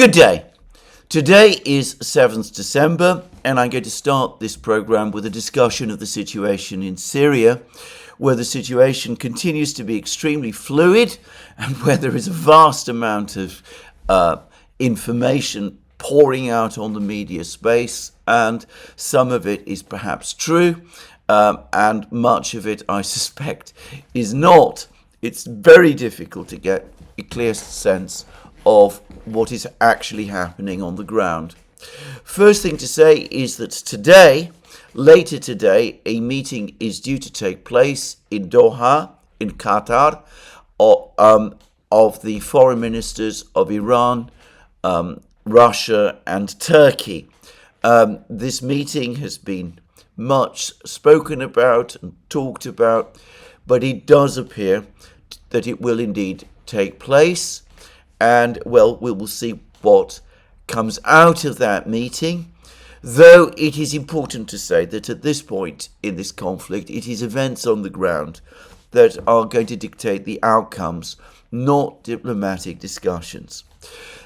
Good day. Today is 7th December, and I'm going to start this program with a discussion of the situation in Syria, where the situation continues to be extremely fluid and where there is a vast amount of information pouring out on the media space, and some of it is perhaps true, and much of it, I suspect, is not. It's very difficult to get a clear sense of what is actually happening on the ground. First thing to say is that later today, a meeting is due to take place in Doha, in Qatar, of the foreign ministers of Iran, Russia and Turkey. This meeting has been much spoken about and talked about, but it does appear that it will indeed take place. And, well, we will see what comes out of that meeting, though it is important to say that at this point in this conflict, it is events on the ground that are going to dictate the outcomes, not diplomatic discussions.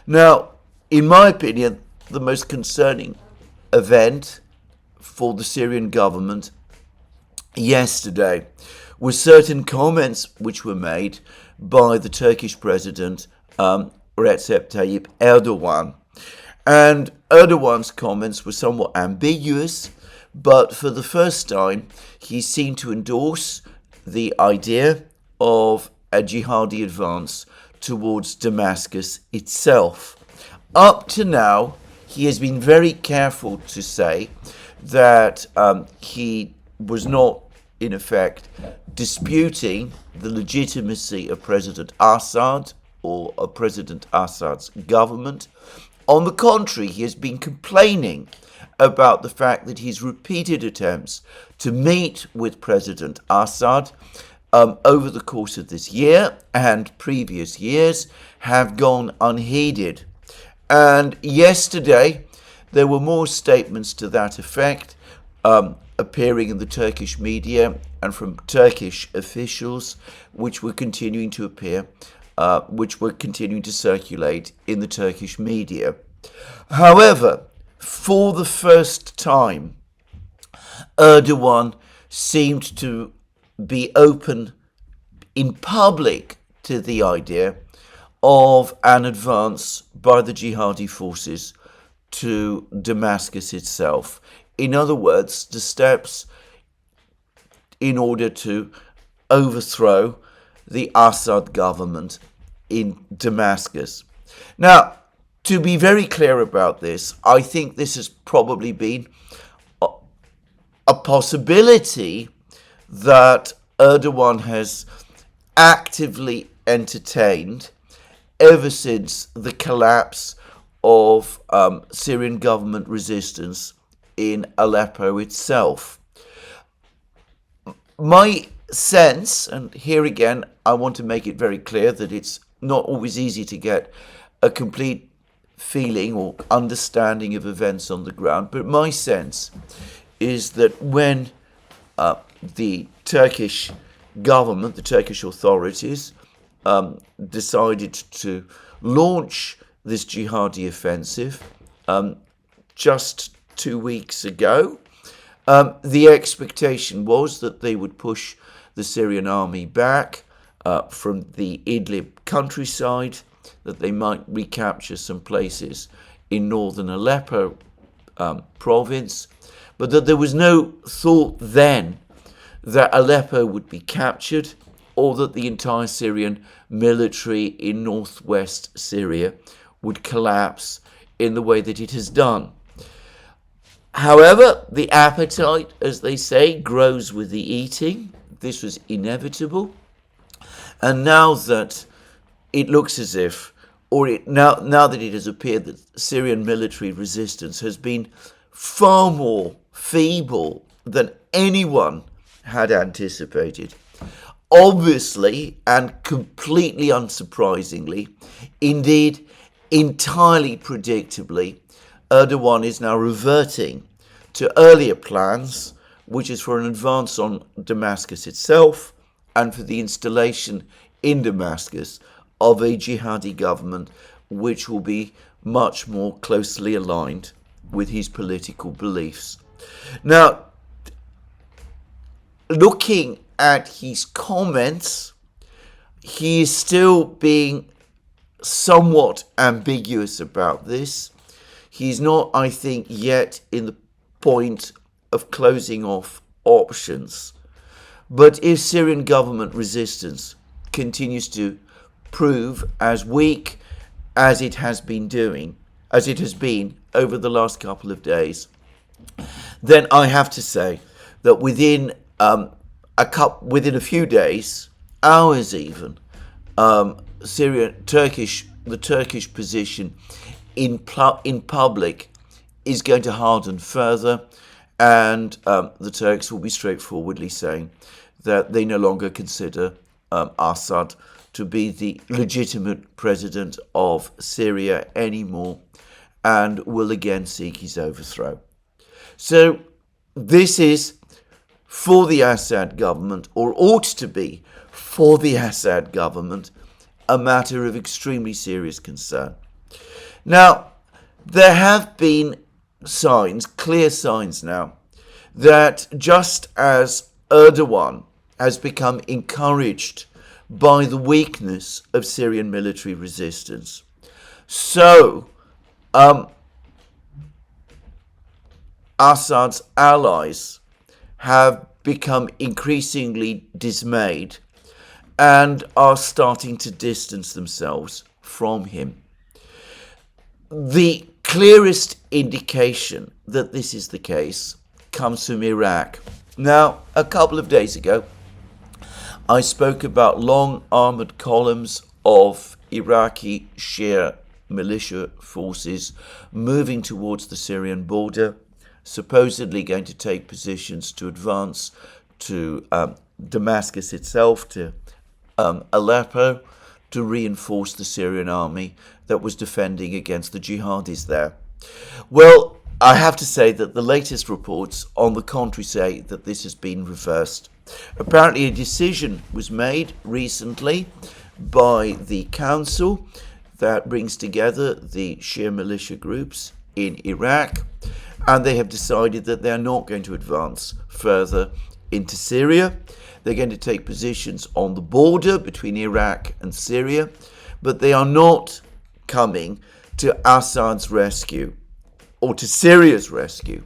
Now, in my opinion, the most concerning event for the Syrian government yesterday were certain comments which were made by the Turkish president Recep Tayyip Erdogan. And Erdogan's comments were somewhat ambiguous, but for the first time he seemed to endorse the idea of a jihadi advance towards Damascus itself. Up to now, he has been very careful to say that he was not, in effect, disputing the legitimacy of President Assad or of President Assad's government. On the contrary, he has been complaining about the fact that his repeated attempts to meet with President Assad over the course of this year and previous years have gone unheeded. And yesterday, there were more statements to that effect appearing in the Turkish media and from Turkish officials, which were continuing to circulate in the Turkish media. However, for the first time, Erdogan seemed to be open in public to the idea of an advance by the jihadi forces to Damascus itself. In other words, the steps in order to overthrow the Assad government in Damascus. Now, to be very clear about this, I think this has probably been a possibility that Erdogan has actively entertained ever since the collapse of Syrian government resistance in Aleppo itself. My sense, and here again I want to make it very clear that it's not always easy to get a complete feeling or understanding of events on the ground, but my sense is that when the Turkish government, the Turkish authorities, decided to launch this jihadi offensive just 2 weeks ago, the expectation was that they would push the Syrian army back from the Idlib countryside, that they might recapture some places in northern Aleppo province, but that there was no thought then that Aleppo would be captured or that the entire Syrian military in northwest Syria would collapse in the way that it has done. However, the appetite, as they say, grows with the eating. This was inevitable. And now that it looks as if, now that it has appeared that Syrian military resistance has been far more feeble than anyone had anticipated, obviously and completely unsurprisingly, indeed entirely predictably, Erdogan is now reverting to earlier plans, which is for an advance on Damascus itself and for the installation in Damascus of a jihadi government which will be much more closely aligned with his political beliefs. Now, looking at his comments, he is still being somewhat ambiguous about this. He's not, I think, yet in the point of closing off options. But if Syrian government resistance continues to prove as weak as it has been over the last couple of days, then I have to say that within a few days, hours even, the Turkish position in public is going to harden further, and the Turks will be straightforwardly saying that they no longer consider Assad to be the legitimate president of Syria anymore, and will again seek his overthrow. So this is, for the Assad government, or ought to be for the Assad government, a matter of extremely serious concern. Now, there have been clear signs now, that just as Erdogan has become encouraged by the weakness of Syrian military resistance, so Assad's allies have become increasingly dismayed and are starting to distance themselves from him. The clearest indication that this is the case comes from Iraq. Now, a couple of days ago, I spoke about long armoured columns of Iraqi Shia militia forces moving towards the Syrian border, supposedly going to take positions to advance to Damascus itself, to Aleppo, to reinforce the Syrian army that was defending against the jihadis there. Well, I have to say that the latest reports, on the contrary, say that this has been reversed. Apparently a decision was made recently by the council that brings together the Shia militia groups in Iraq, and they have decided that they're not going to advance further into Syria. They're going to take positions on the border between Iraq and Syria, but they are not coming to Assad's rescue or to Syria's rescue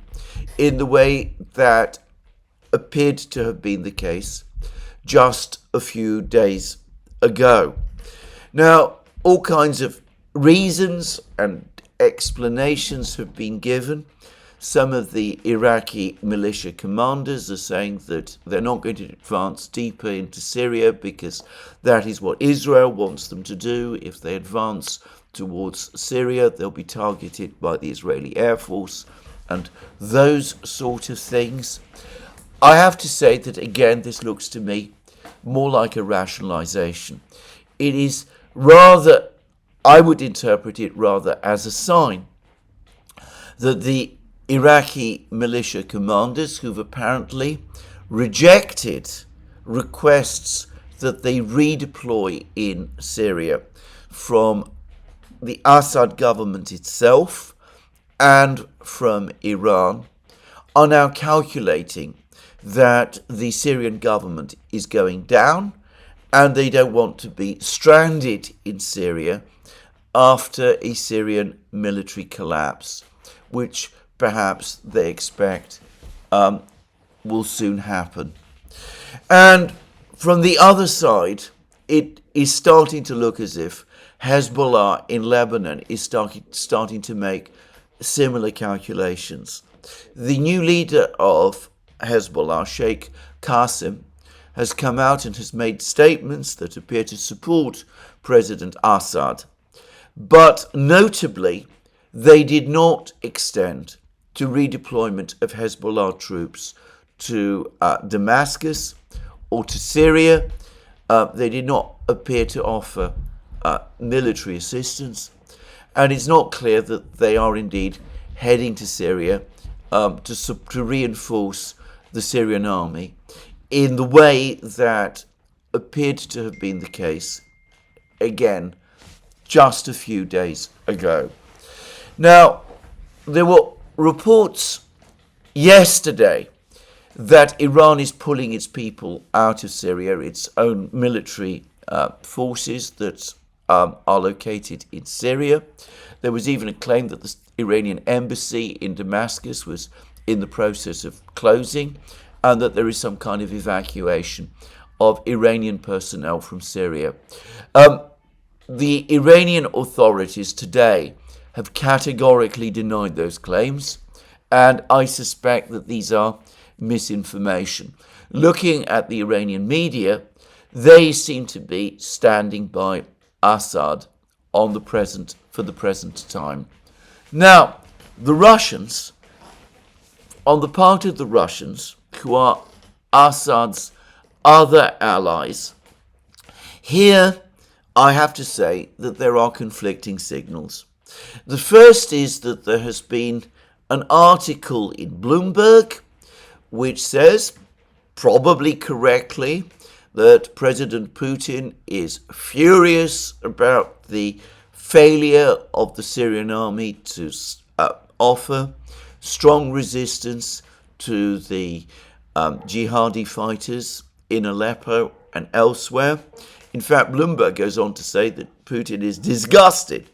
in the way that appeared to have been the case just a few days ago. Now, all kinds of reasons and explanations have been given. Some of the Iraqi militia commanders are saying that they're not going to advance deeper into Syria because that is what Israel wants them to do. If they advance towards Syria, they'll be targeted by the Israeli Air Force and those sort of things. I have to say that, again, this looks to me more like a rationalization. It is rather, I would interpret it rather as a sign that the Iraqi militia commanders, who've apparently rejected requests that they redeploy in Syria from the Assad government itself and from Iran, are now calculating that the Syrian government is going down and they don't want to be stranded in Syria after a Syrian military collapse, which perhaps they expect will soon happen. And from the other side, it is starting to look as if Hezbollah in Lebanon is starting to make similar calculations. The new leader of Hezbollah, Sheikh Qasim, has come out and has made statements that appear to support President Assad. But notably, they did not extend to redeployment of Hezbollah troops to Damascus or to Syria. They did not appear to offer military assistance, and it's not clear that they are indeed heading to Syria to reinforce the Syrian army in the way that appeared to have been the case, again, just a few days ago. Now, there were reports yesterday that Iran is pulling its people out of Syria, its own military forces that are located in Syria. There was even a claim that the Iranian embassy in Damascus was in the process of closing, and that there is some kind of evacuation of Iranian personnel from Syria. The Iranian authorities today have categorically denied those claims, and I suspect that these are misinformation. Looking at the Iranian media, they seem to be standing by Assad for the present time. Now, the Russians, on the part of the Russians, who are Assad's other allies, here I have to say that there are conflicting signals. The first is that there has been an article in Bloomberg which says, probably correctly, that President Putin is furious about the failure of the Syrian army to offer strong resistance to the jihadi fighters in Aleppo and elsewhere. In fact, Bloomberg goes on to say that Putin is disgusted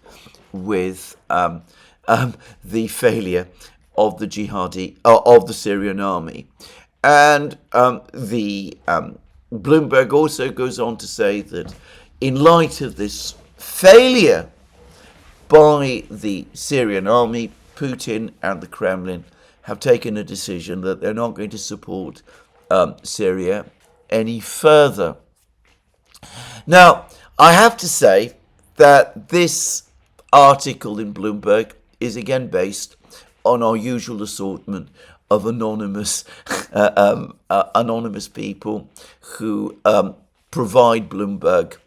with the failure of the of the Syrian army. And the Bloomberg also goes on to say that in light of this failure by the Syrian army, Putin and the Kremlin have taken a decision that they're not going to support Syria any further. Now, I have to say that this article in Bloomberg is again based on our usual assortment of anonymous people who provide Bloomberg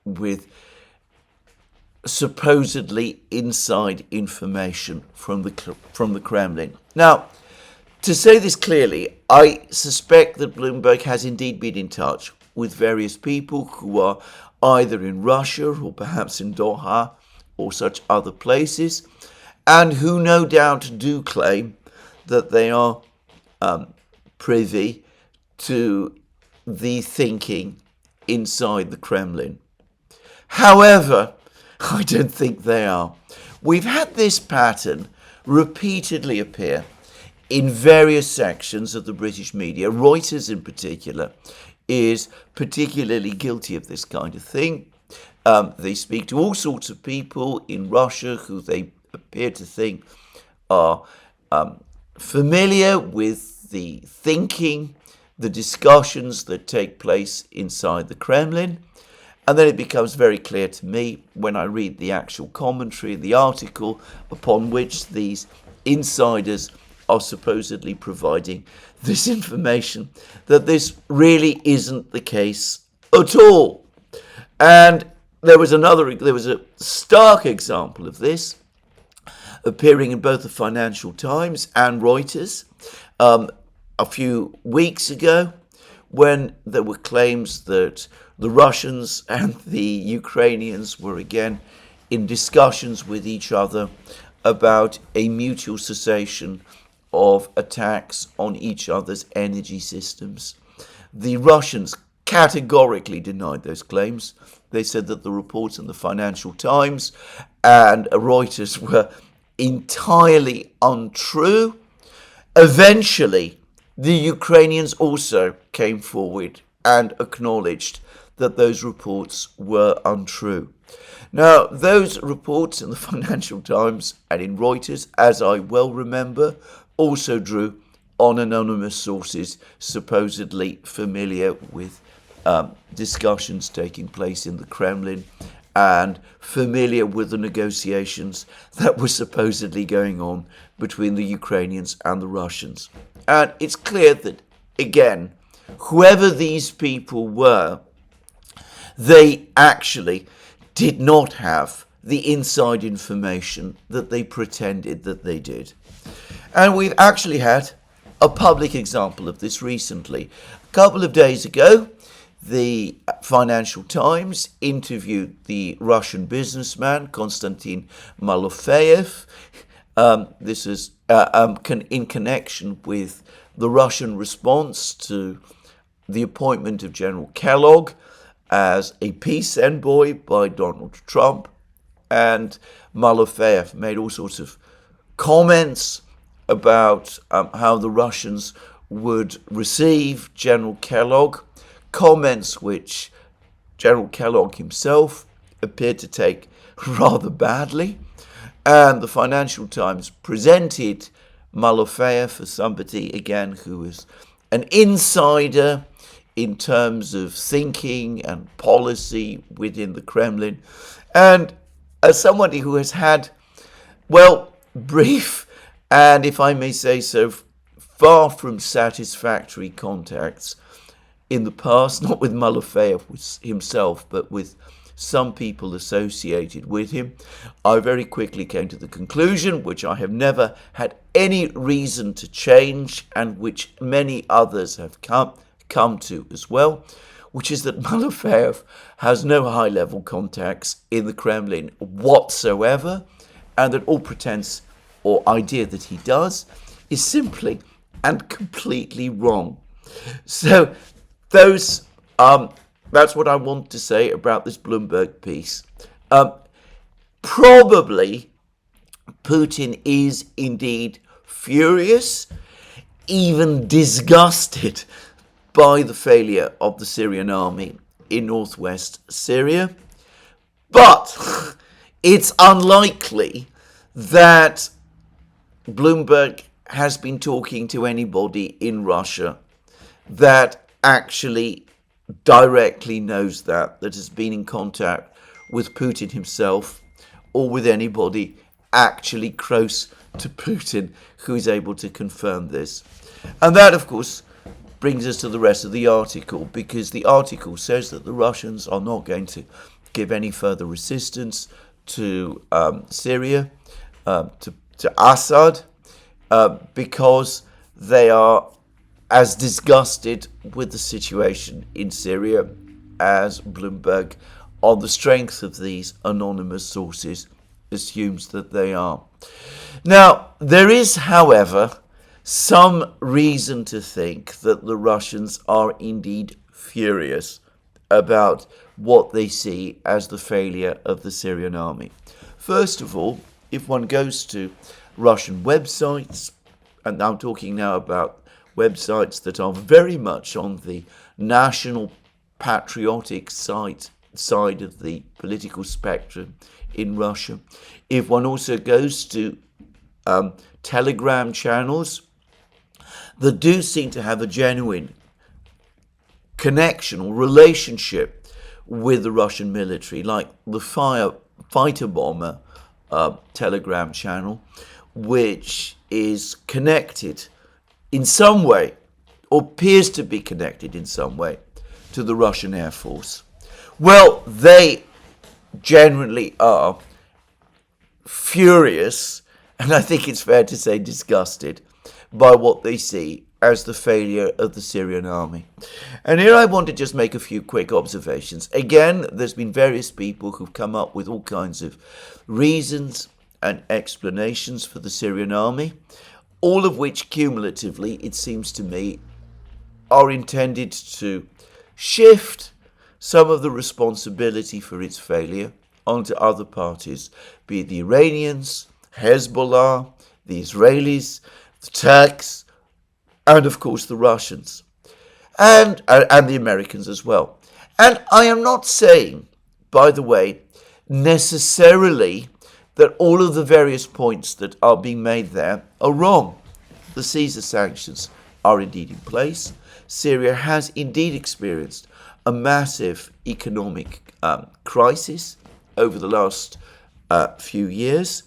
with supposedly inside information from the Kremlin. Now, to say this clearly, I suspect that Bloomberg has indeed been in touch with various people who are either in Russia or perhaps in Doha or such other places, and who no doubt do claim that they are privy to the thinking inside the Kremlin. However, I don't think they are. We've had this pattern repeatedly appear in various sections of the British media. Reuters in particular is particularly guilty of this kind of thing. They speak to all sorts of people in Russia who they appear to think are familiar with the thinking, the discussions that take place inside the Kremlin. And then it becomes very clear to me when I read the actual commentary, the article upon which these insiders are supposedly providing this information, that this really isn't the case at all. And there was a stark example of this appearing in both the Financial Times and Reuters a few weeks ago, when there were claims that the Russians and the Ukrainians were again in discussions with each other about a mutual cessation of attacks on each other's energy systems. The Russians categorically denied those claims. They said that the reports in the Financial Times and Reuters were entirely untrue. Eventually, the Ukrainians also came forward and acknowledged that those reports were untrue. Now, those reports in the Financial Times and in Reuters, as I well remember, also drew on anonymous sources supposedly familiar with discussions taking place in the Kremlin and familiar with the negotiations that were supposedly going on between the Ukrainians and the Russians. And it's clear that, again, whoever these people were, they actually did not have the inside information that they pretended that they did. And we've actually had a public example of this recently. A couple of days ago, the Financial Times interviewed the Russian businessman Konstantin Malofeyev. This is in connection with the Russian response to the appointment of General Kellogg as a peace envoy by Donald Trump. And Malofeyev made all sorts of comments about how the Russians would receive General Kellogg, comments which General Kellogg himself appeared to take rather badly. And the Financial Times presented Malofeyev as somebody, again, who was an insider in terms of thinking and policy within the Kremlin, and as somebody who has had, well, brief and, if I may say so, far from satisfactory contacts in the past, not with Malofeyev himself, but with some people associated with him, I very quickly came to the conclusion, which I have never had any reason to change, and which many others have come to as well, which is that Malofeyev has no high-level contacts in the Kremlin whatsoever, and that all pretense or idea that he does is simply and completely wrong. So that's what I want to say about this Bloomberg piece. Probably Putin is indeed furious, even disgusted by the failure of the Syrian army in northwest Syria. But it's unlikely that Bloomberg has been talking to anybody in Russia that actually directly knows that has been in contact with Putin himself, or with anybody actually close to Putin who is able to confirm this. And that, of course, brings us to the rest of the article, because the article says that the Russians are not going to give any further resistance to Syria, to Assad, because they are as disgusted with the situation in Syria as Bloomberg, on the strength of these anonymous sources, assumes that they are. Now, there is, however, some reason to think that the Russians are indeed furious about what they see as the failure of the Syrian army. First of all, if one goes to Russian websites, and I'm talking now about websites that are very much on the national patriotic side of the political spectrum in Russia. If one also goes to Telegram channels that do seem to have a genuine connection or relationship with the Russian military, like the Fighter Bomber Telegram channel, which is connected in some way, or appears to be connected in some way, to the Russian Air Force. Well, they generally are furious, and I think it's fair to say disgusted, by what they see as the failure of the Syrian army. And here I want to just make a few quick observations. Again, there's been various people who've come up with all kinds of reasons and explanations for the Syrian army, all of which cumulatively, it seems to me, are intended to shift some of the responsibility for its failure onto other parties, be it the Iranians, Hezbollah, the Israelis, the Turks, and of course the Russians, and the Americans as well. And I am not saying, by the way, necessarily that all of the various points that are being made there are wrong. The Caesar sanctions are indeed in place. Syria has indeed experienced a massive economic crisis over the last few years,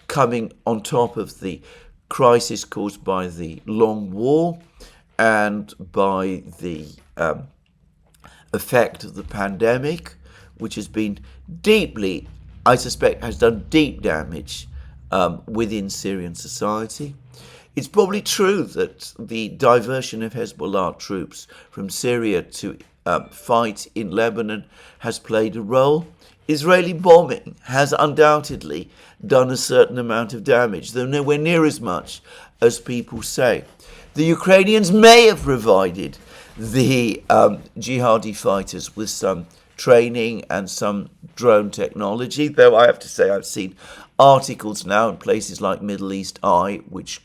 coming on top of the crisis caused by the long war and by the effect of the pandemic, which has been deeply, I suspect, has done deep damage within Syrian society. It's probably true that the diversion of Hezbollah troops from Syria to fight in Lebanon has played a role. Israeli bombing has undoubtedly done a certain amount of damage, though nowhere near as much as people say. The Ukrainians may have provided the jihadi fighters with some training and some drone technology, though I have to say I've seen articles now in places like Middle East Eye which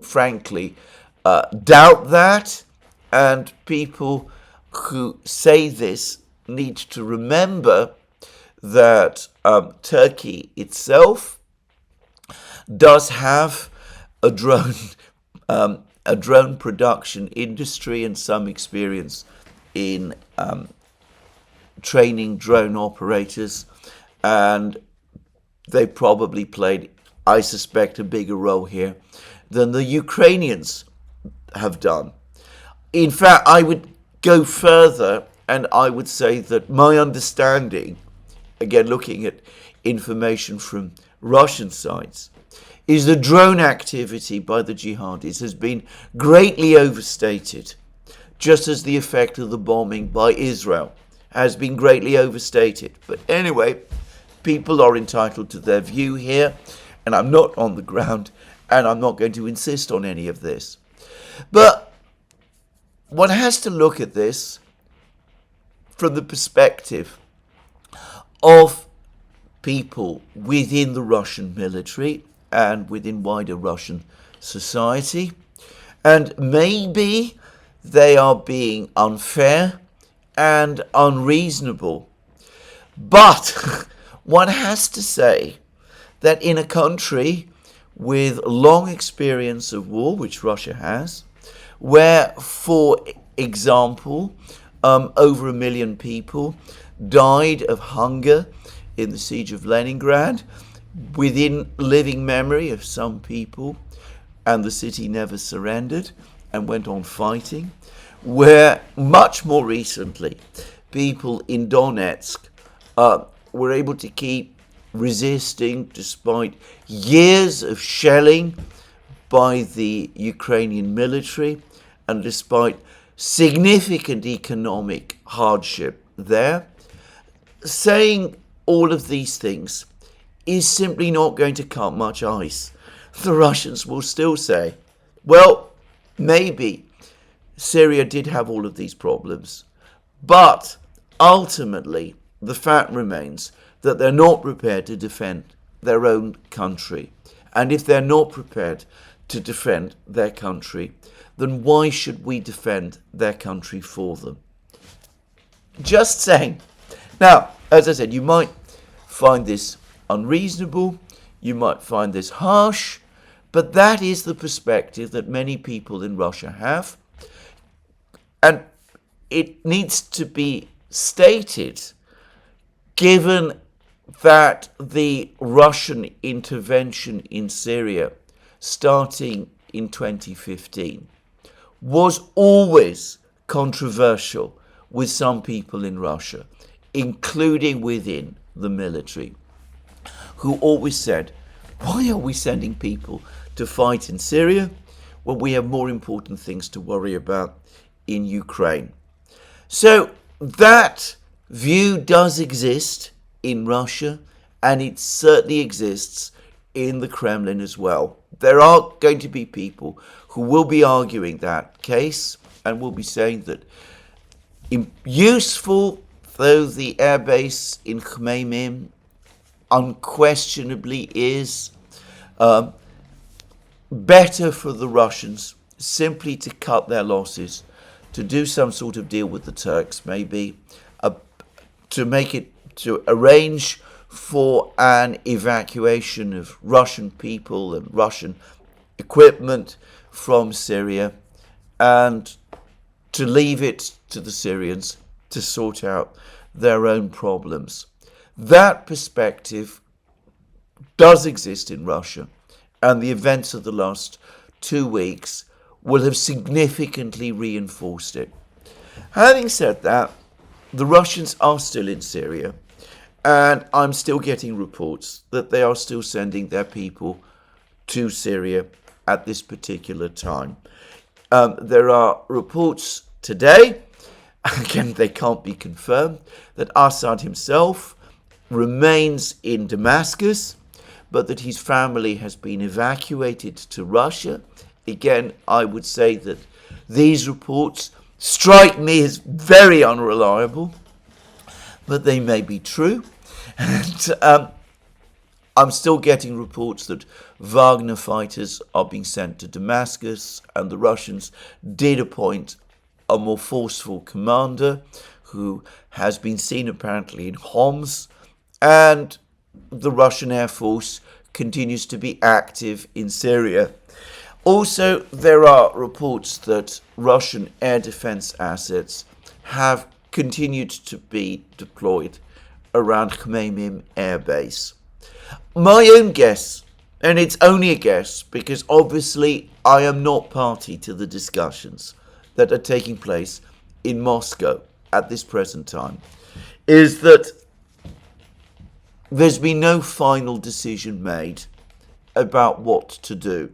frankly doubt that, and people who say this need to remember that Turkey itself does have a drone production industry and some experience in training drone operators, and they probably played, I suspect, a bigger role here than the Ukrainians have done. In fact, I would go further and I would say that my understanding, again looking at information from Russian sites, is the drone activity by the jihadis has been greatly overstated, just as the effect of the bombing by Israel has been greatly overstated. But anyway, people are entitled to their view here, and I'm not on the ground, and I'm not going to insist on any of this. But one has to look at this from the perspective of people within the Russian military and within wider Russian society. And maybe they are being unfair and unreasonable. But one has to say that in a country with long experience of war, which Russia has, where, for example, over 1 million people died of hunger in the siege of Leningrad, within living memory of some people, and the city never surrendered and went on fighting, where much more recently people in Donetsk were able to keep resisting despite years of shelling by the Ukrainian military and despite significant economic hardship there. Saying all of these things is simply not going to cut much ice. The Russians will still say, well, maybe Syria did have all of these problems, but ultimately the fact remains that they're not prepared to defend their own country. And if they're not prepared to defend their country, then why should we defend their country for them? Just saying. Now, as I said, you might find this unreasonable, you might find this harsh, but that is the perspective that many people in Russia have. And it needs to be stated, given that the Russian intervention in Syria, starting in 2015, was always controversial with some people in Russia, including within the military, who always said, why are we sending people to fight in Syria when we have more important things to worry about in Ukraine? So that view does exist in Russia, and it certainly exists in the Kremlin as well. There are going to be people who will be arguing that case and will be saying that useful though the airbase in Khmeimim unquestionably is, better for the Russians simply to cut their losses, to do some sort of deal with the Turks, maybe, to arrange for an evacuation of Russian people and Russian equipment from Syria, and to leave it to the Syrians to sort out their own problems. That perspective does exist in Russia, and the events of the last 2 weeks will have significantly reinforced it. Having said that, the Russians are still in Syria, and I'm still getting reports that they are still sending their people to Syria at this particular time. There are reports today again, they can't be confirmed, that Assad himself remains in Damascus, but that his family has been evacuated to Russia. Again, I would say that these reports strike me as very unreliable, but they may be true. And I'm still getting reports that Wagner fighters are being sent to Damascus, and the Russians did appoint a more forceful commander who has been seen apparently in Homs, and the Russian Air Force continues to be active in Syria. Also, there are reports that Russian air defense assets have continued to be deployed around Khmeimim Air Base. My own guess, and it's only a guess because obviously I am not party to the discussions that are taking place in Moscow at this present time, is that there's been no final decision made about what to do.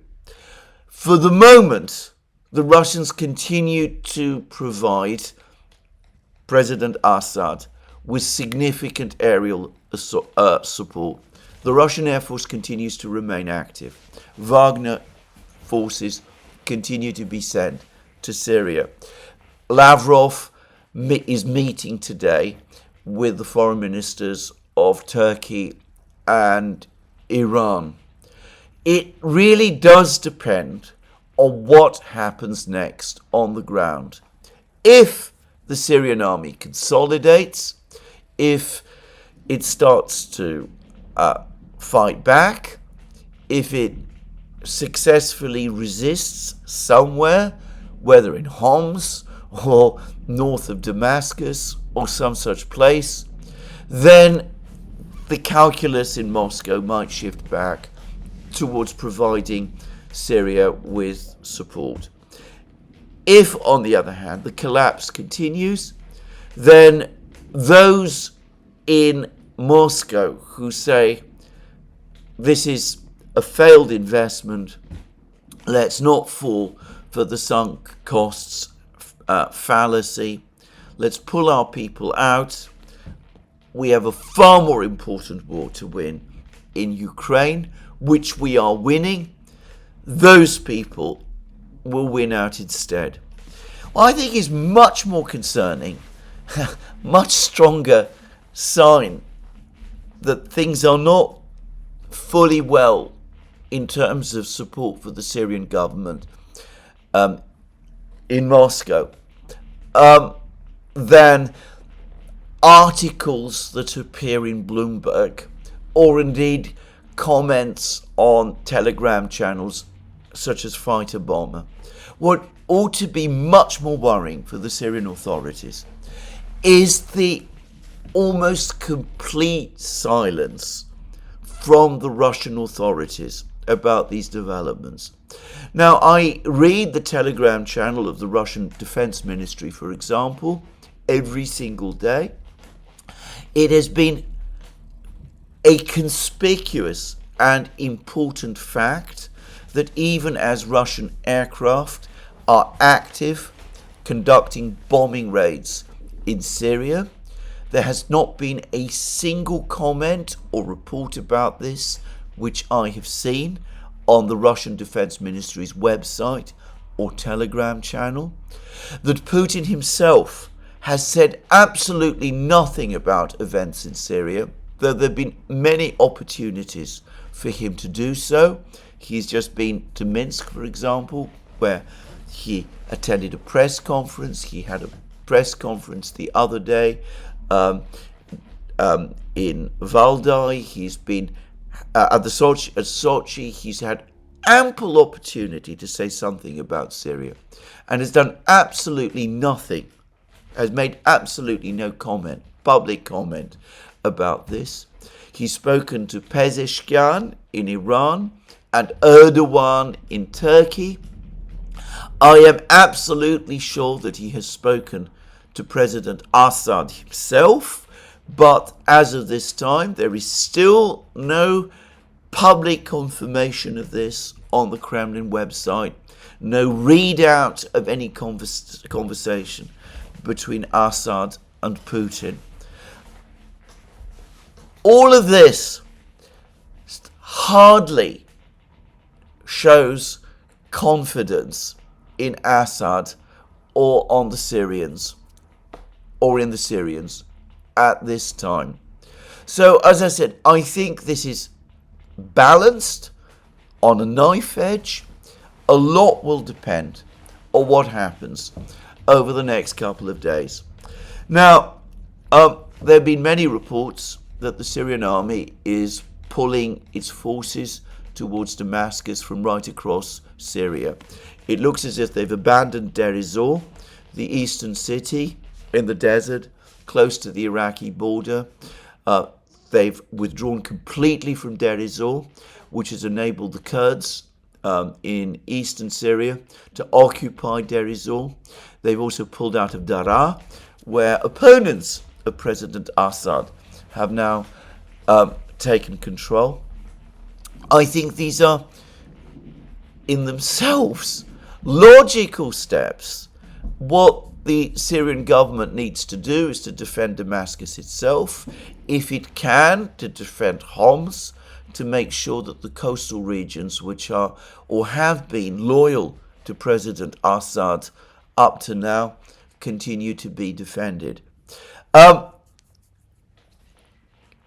For the moment, the Russians continue to provide President Assad with significant aerial support. The Russian Air Force continues to remain active. Wagner forces continue to be sent to Syria. Lavrov is meeting today with the foreign ministers of Turkey and Iran. It really does depend on what happens next on the ground. If the Syrian army consolidates, if it starts to fight back, if it successfully resists somewhere, whether in Homs or north of Damascus or some such place, then the calculus in Moscow might shift back towards providing Syria with support. If, on the other hand, the collapse continues, then those in Moscow who say this is a failed investment, let's not fall for the sunk costs fallacy, let's pull our people out. We have a far more important war to win in Ukraine, which we are winning. Those people will win out instead. What I think is much more concerning, much stronger sign that things are not fully well in terms of support for the Syrian government in Moscow, than articles that appear in Bloomberg, or indeed comments on Telegram channels such as Fighter Bomber. What ought to be much more worrying for the Syrian authorities is the almost complete silence from the Russian authorities about these developments. Now, I read the Telegram channel of the Russian Defense Ministry, for example, every single day. It has been a conspicuous and important fact that even as Russian aircraft are active conducting bombing raids in Syria, there has not been a single comment or report about this which I have seen on the Russian Defense Ministry's website or Telegram channel. That Putin himself has said absolutely nothing about events in Syria, though there have been many opportunities for him to do so. He's just been to Minsk, for example, where he attended a press conference. He had a press conference the other day in Valdai. He's been at Sochi. He's had ample opportunity to say something about Syria and has done absolutely nothing, has made absolutely no comment, public comment about this. He's spoken to Pezeshkian in Iran and Erdogan in Turkey. I am absolutely sure that he has spoken to President Assad himself, but as of this time, there is still no public confirmation of this on the Kremlin website, no readout of any conversation between Assad and Putin. All of this hardly shows confidence in Assad or on the Syrians, or in the Syrians at this time. So, as I said, I think this is balanced on a knife edge. A lot will depend on what happens over the next couple of days. Now, there have been many reports that the Syrian army is pulling its forces towards Damascus from right across Syria. It looks as if they've abandoned Deir ez-Zor, the eastern city in the desert, close to the Iraqi border. They've withdrawn completely from Deir ez-Zor, which has enabled the Kurds in eastern Syria to occupy Deir ez-Zor. They've also pulled out of Daraa, where opponents of President Assad have now taken control. I think these are, in themselves, logical steps. What the Syrian government needs to do is to defend Damascus itself, if it can, to defend Homs, to make sure that the coastal regions, which are or have been loyal to President Assad up to now, continue to be defended.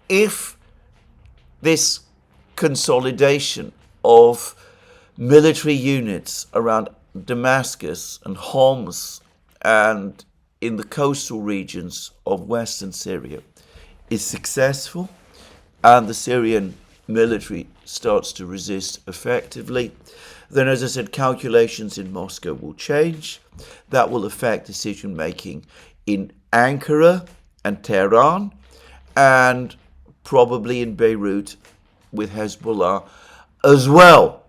If this consolidation of military units around Damascus and Homs and in the coastal regions of western Syria is successful, and the Syrian military starts to resist effectively, then, as I said, calculations in Moscow will change. That will affect decision making in Ankara and Tehran, and probably in Beirut with Hezbollah as well.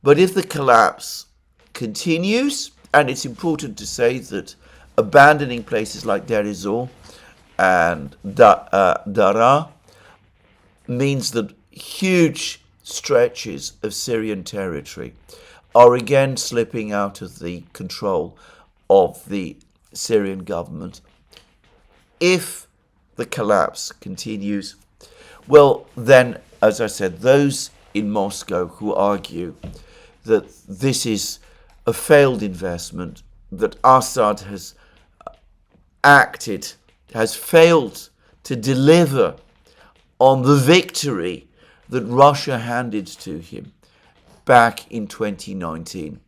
But if the collapse continues, and it's important to say that abandoning places like Deir ez-Zor and Daraa means that huge stretches of Syrian territory are again slipping out of the control of the Syrian government. If the collapse continues, well, then, as I said, those in Moscow who argue that this is a failed investment, that Assad has failed to deliver on the victory that Russia handed to him back in 2019,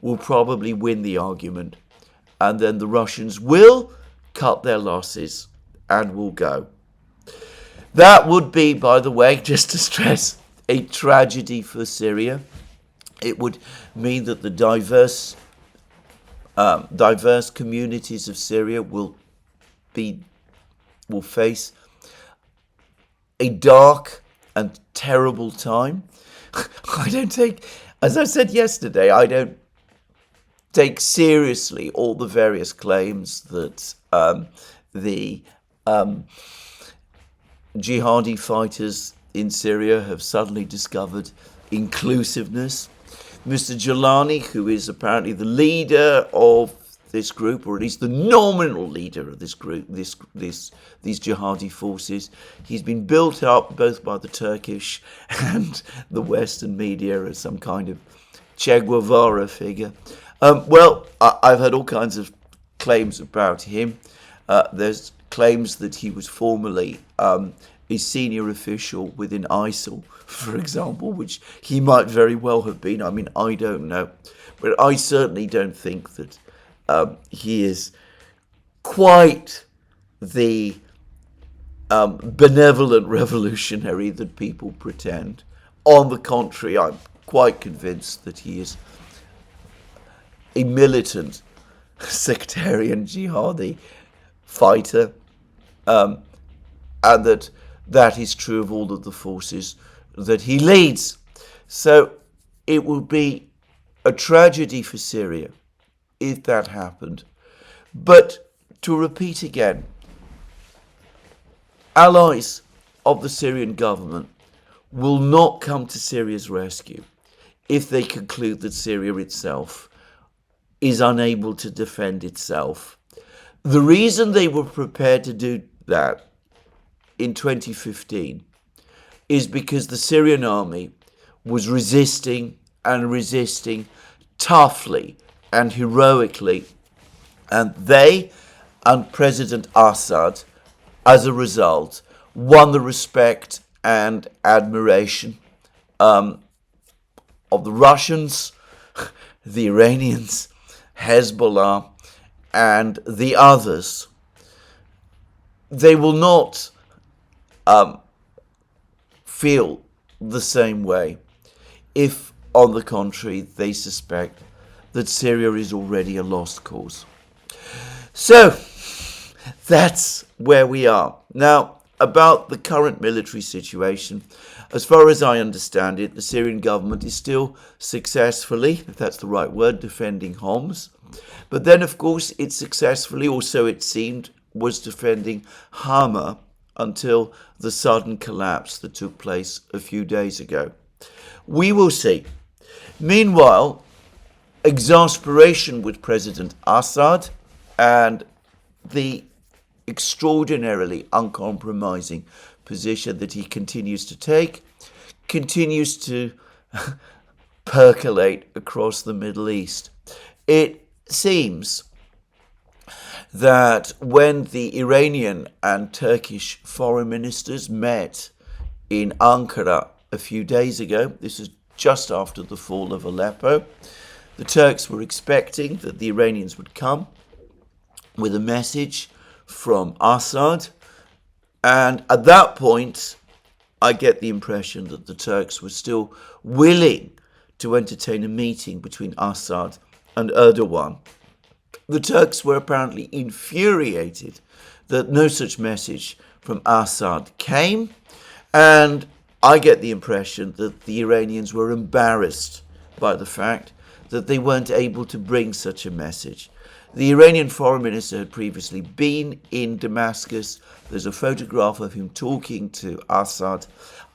will probably win the argument, and then the Russians will cut their losses and will go. That would be, by the way, just to stress, a tragedy for Syria. It would mean that the diverse communities of Syria will face a dark and terrible time. As I said yesterday, I don't take seriously all the various claims that the jihadi fighters in Syria have suddenly discovered inclusiveness. Mr. Jalani, who is apparently the leader of this group, or at least the nominal leader of this group, these jihadi forces, he's been built up both by the Turkish and the Western media as some kind of Che Guevara figure. Well, I've heard all kinds of claims about him. There's claims that he was formerly a senior official within ISIL, for example, which he might very well have been. I mean, I don't know. But I certainly don't think that he is quite the benevolent revolutionary that people pretend. On the contrary, I'm quite convinced that he is a militant, sectarian, jihadi fighter, and that is true of all of the forces that he leads. So it would be a tragedy for Syria if that happened. But to repeat again, allies of the Syrian government will not come to Syria's rescue if they conclude that Syria itself is unable to defend itself. The reason they were prepared to do that in 2015 is because the Syrian army was resisting and resisting toughly and heroically, and they and President Assad, as a result, won the respect and admiration of the Russians, the Iranians, Hezbollah, and the others. They will not feel the same way if, on the contrary, they suspect that Syria is already a lost cause. So, that's where we are. Now, about the current military situation, as far as I understand it, the Syrian government is still successfully, if that's the right word, defending Homs. But then, of course, it successfully, or so it seemed, was defending Hama until the sudden collapse that took place a few days ago. We will see. Meanwhile, exasperation with President Assad and the extraordinarily uncompromising position that he continues to take continues to percolate across the Middle East. It seems that when the Iranian and Turkish foreign ministers met in Ankara a few days ago, this is just after the fall of Aleppo, the Turks were expecting that the Iranians would come with a message from Assad, and at that point I get the impression that the Turks were still willing to entertain a meeting between Assad and Erdogan. The Turks were apparently infuriated that no such message from Assad came, and I get the impression that the Iranians were embarrassed by the fact that they weren't able to bring such a message. The Iranian foreign minister had previously been in Damascus. There's a photograph of him talking to Assad.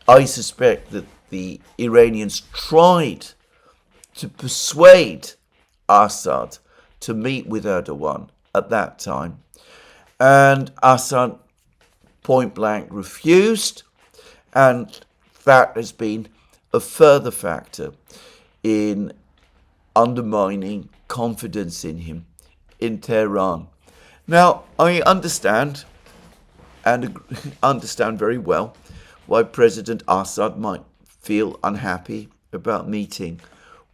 I suspect that the Iranians tried to persuade Assad to meet with Erdogan at that time, and Assad point blank refused, and that has been a further factor in undermining confidence in him in Tehran. Now, I understand very well why President Assad might feel unhappy about meeting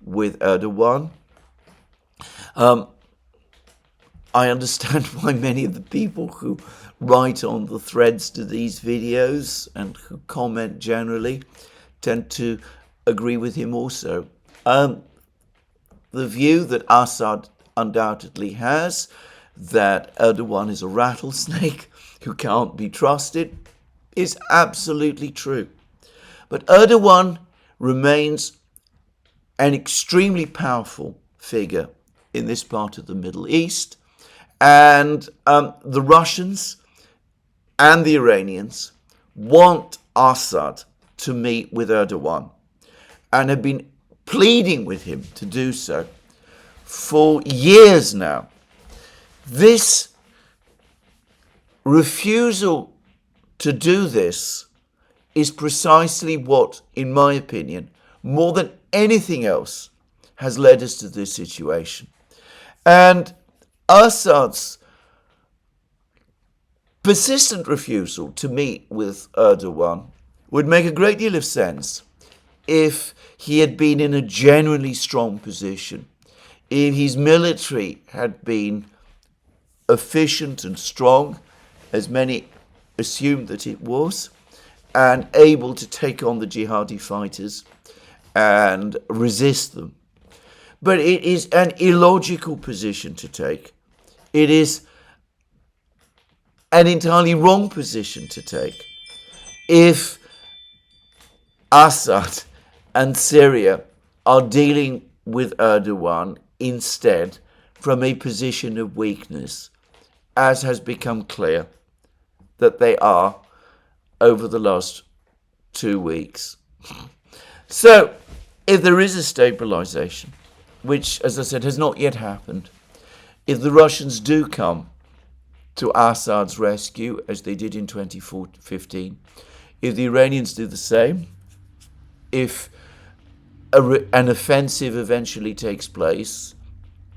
with Erdogan. I understand why many of the people who write on the threads to these videos and who comment generally tend to agree with him also. The view that Assad undoubtedly has, that Erdogan is a rattlesnake who can't be trusted, is absolutely true. But Erdogan remains an extremely powerful figure in this part of the Middle East, and the Russians and the Iranians want Assad to meet with Erdogan and have been pleading with him to do so for years now. This refusal to do this is precisely what, in my opinion, more than anything else, has led us to this situation. And Assad's persistent refusal to meet with Erdogan would make a great deal of sense if he had been in a genuinely strong position, if his military had been efficient and strong, as many assumed that it was, and able to take on the jihadi fighters and resist them. But it is an illogical position to take. It is an entirely wrong position to take if Assad and Syria are dealing with Erdogan instead from a position of weakness, as has become clear that they are over the last 2 weeks. So, if there is a stabilization, which, as I said, has not yet happened, if the Russians do come to Assad's rescue, as they did in 2015. If the Iranians do the same, if an offensive eventually takes place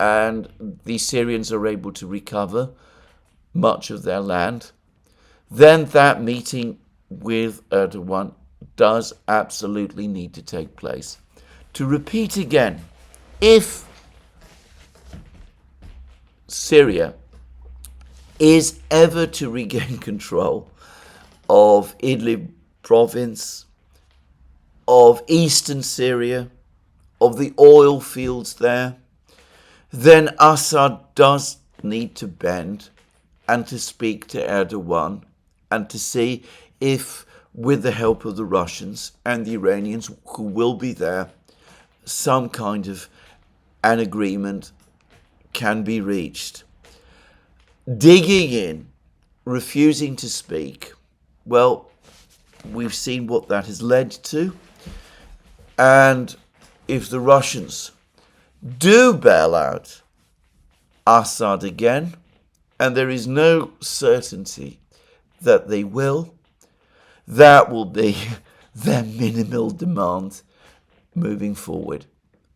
and the Syrians are able to recover much of their land, then that meeting with Erdogan does absolutely need to take place. To repeat again, if Syria is ever to regain control of Idlib province, of eastern Syria, of the oil fields there, then Assad does need to bend and to speak to Erdogan and to see if, with the help of the Russians and the Iranians who will be there, some kind of an agreement can be reached. Digging in, refusing to speak, well, we've seen what that has led to. And if the Russians do bail out Assad again, and there is no certainty that they will, that will be their minimal demand moving forward.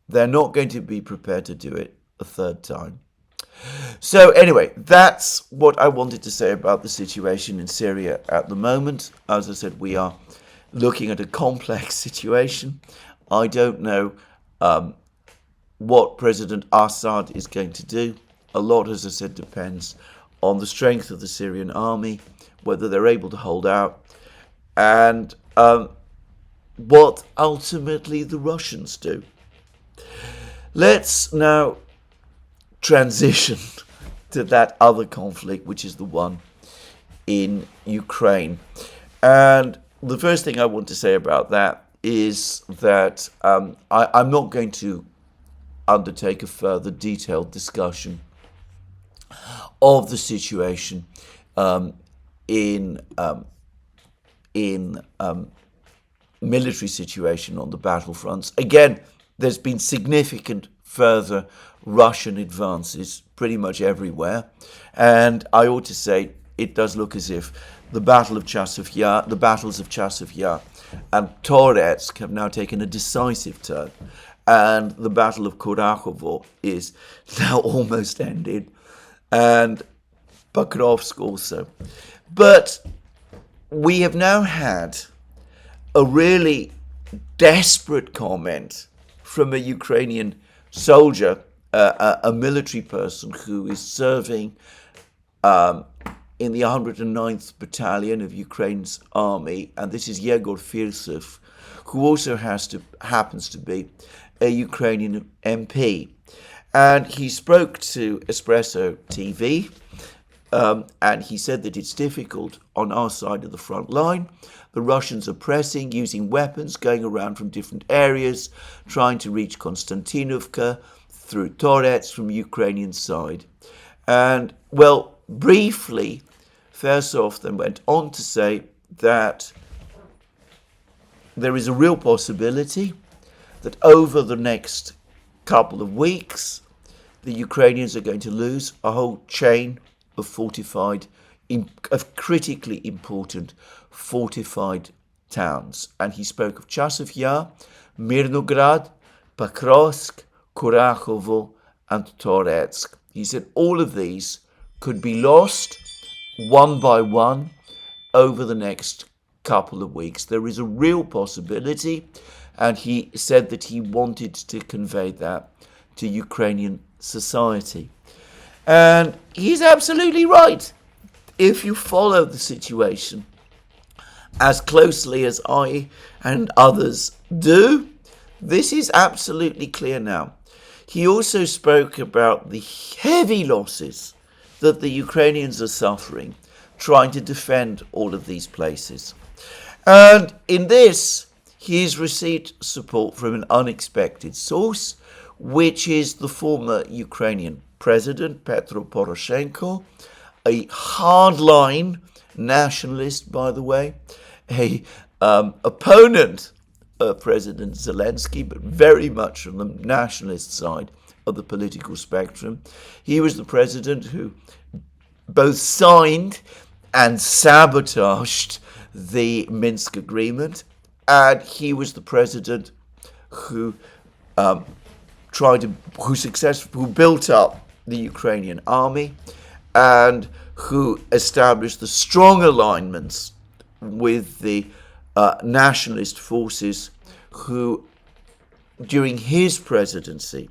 They're not going to be prepared to do it a third time. So anyway, that's what I wanted to say about the situation in Syria at the moment. As I said, we are looking at a complex situation. I don't know what President Assad is going to do. A lot, as I said, depends on the strength of the Syrian army, whether they're able to hold out, and what ultimately the Russians do. Let's now transition to that other conflict, which is the one in Ukraine. And the first thing I want to say about that is that I'm not going to undertake a further detailed discussion of the situation in military situation on the battlefronts. Again, there's been significant further Russian advances pretty much everywhere, and I ought to say it does look as if the battles of Chasiv Yar and Toretsk have now taken a decisive turn, and the Battle of Kurachovo is now almost ended, and Pokrovsk also. But we have now had a really desperate comment from a Ukrainian soldier, a military person who is serving in the 109th Battalion of Ukraine's army, and this is Yegor Firsev, who also happens to be a Ukrainian MP. And he spoke to Espresso TV, and he said that it's difficult on our side of the front line. The Russians are pressing, using weapons, going around from different areas, trying to reach Konstantinovka through Torets from Ukrainian side. And, well, briefly, Fersov then went on to say that there is a real possibility that over the next couple of weeks, the Ukrainians are going to lose a whole chain of critically important fortified towns. And he spoke of Chasiv Yar, Mirnograd, Pokrovsk, Kurachovo, and Toretsk. He said all of these could be lost one by one over the next couple of weeks. There is a real possibility, and he said that he wanted to convey that to Ukrainian society. And he's absolutely right. If you follow the situation as closely as I and others do, this is absolutely clear now. He also spoke about the heavy losses that the Ukrainians are suffering trying to defend all of these places. And in this, he's received support from an unexpected source, which is the former Ukrainian president, Petro Poroshenko, a hardline nationalist, by the way, a opponent of President Zelensky, but very much on the nationalist side of the political spectrum. He was the president who both signed and sabotaged the Minsk agreement, and he was the president who who built up the Ukrainian army and who established the strong alignments with the nationalist forces who, during his presidency,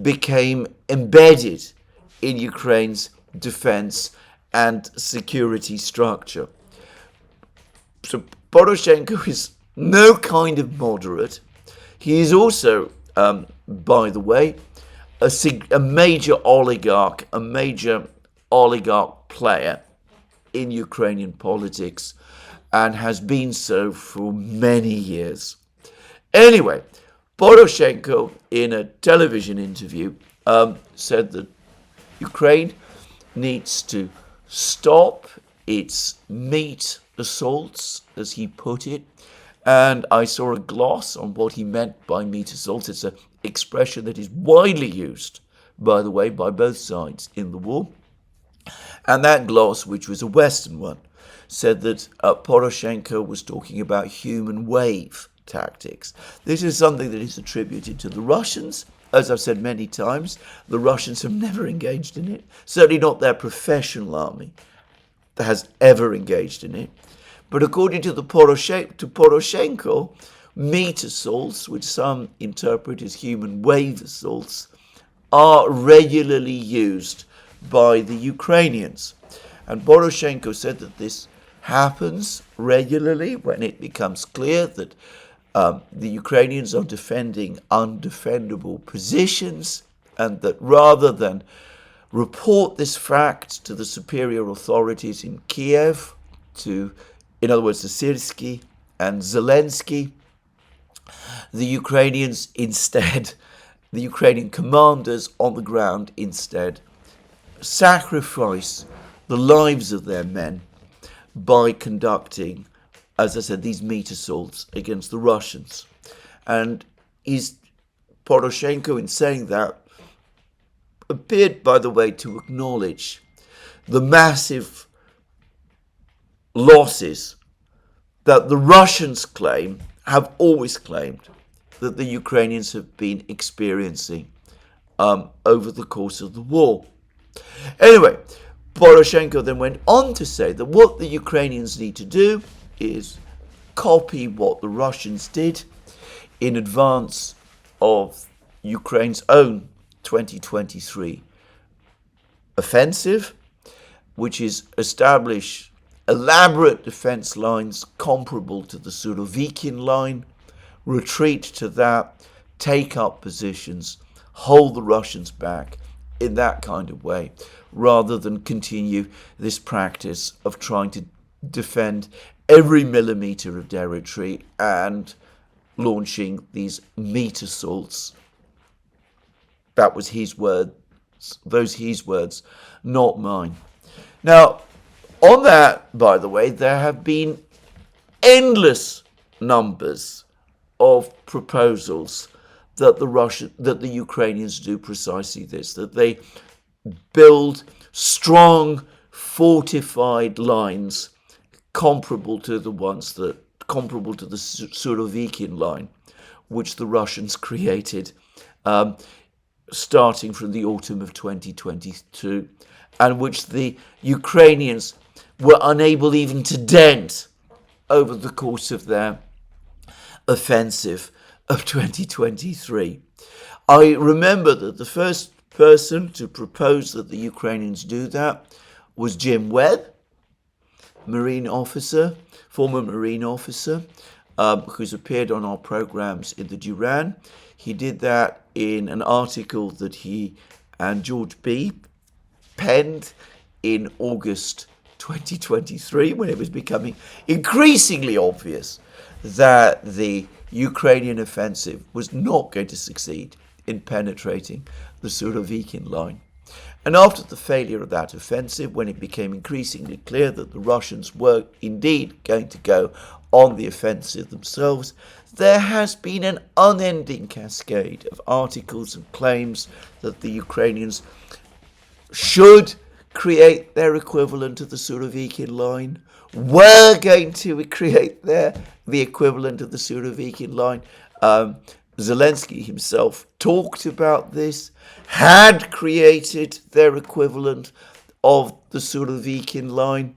became embedded in Ukraine's defense and security structure. So Poroshenko is no kind of moderate. He is also, by the way, a major oligarch player in Ukrainian politics, and has been so for many years. Anyway, Poroshenko, in a television interview, said that Ukraine needs to stop its meat assaults, as he put it. And I saw a gloss on what he meant by meat assaults. It's an expression that is widely used, by the way, by both sides in the war. And that gloss, which was a Western one, said that Poroshenko was talking about human wave tactics. This is something that is attributed to the Russians. As I've said many times, the Russians have never engaged in it. Certainly not their professional army that has ever engaged in it. But according to Poroshenko, meat assaults, which some interpret as human wave assaults, are regularly used by the Ukrainians. And Poroshenko said that this happens regularly when it becomes clear that the Ukrainians are defending undefendable positions, and that rather than report this fact to the superior authorities in Kiev, in other words, the Syrsky and Zelensky, the Ukrainian commanders on the ground instead sacrifice the lives of their men by conducting, as I said, these meat assaults against the Russians. And Poroshenko, in saying that, appeared, by the way, to acknowledge the massive losses that the Russians have always claimed that the Ukrainians have been experiencing over the course of the war. Anyway, Poroshenko then went on to say that what the Ukrainians need to do is copy what the Russians did in advance of Ukraine's own 2023 offensive, which is establish elaborate defense lines comparable to the Surovikin line, retreat to that, take up positions, hold the Russians back in that kind of way, rather than continue this practice of trying to defend every millimeter of territory and launching these meat assaults. That was his words, not mine. Now, on that, by the way, there have been endless numbers of proposals that the Ukrainians do precisely this, that they build strong, fortified lines comparable to the Surovikin line, which the Russians created starting from the autumn of 2022, and which the Ukrainians were unable even to dent over the course of their offensive of 2023. I remember that the first person to propose that the Ukrainians do that was Jim Webb, former Marine officer, who's appeared on our programs in the Duran. He did that in an article that he and George B. penned in August 2023, when it was becoming increasingly obvious that the Ukrainian offensive was not going to succeed in penetrating the Surovikin line. And after the failure of that offensive, when it became increasingly clear that the Russians were indeed going to go on the offensive themselves, there has been an unending cascade of articles and claims that the Ukrainians should create their equivalent of the Surovikin line, were going to create the equivalent of the Surovikin line. Zelensky himself talked about this, had created their equivalent of the Surovikin line.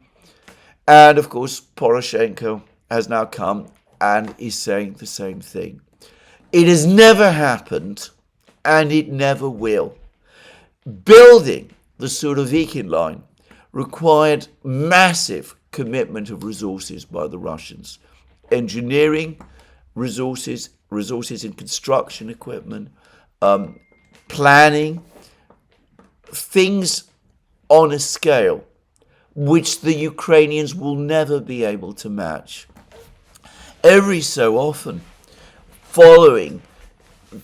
And of course, Poroshenko has now come and is saying the same thing. It has never happened, and it never will. Building the Surovikin line required massive commitment of resources by the Russians. Engineering resources in construction equipment, planning, things on a scale which the Ukrainians will never be able to match. Every so often,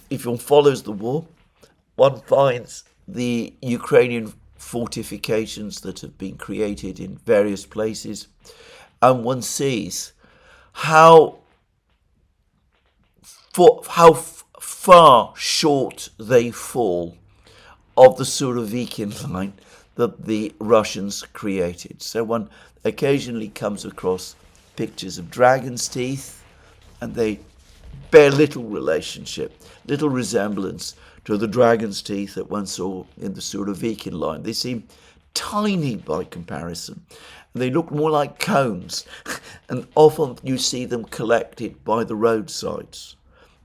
if one follows the war, one finds the Ukrainian fortifications that have been created in various places, and one sees how far short they fall of the Surovikin line that the Russians created. So one occasionally comes across pictures of dragon's teeth, and they bear little resemblance to the dragon's teeth that one saw in the Surovikin line. They seem tiny by comparison. They look more like cones, and often you see them collected by the roadsides.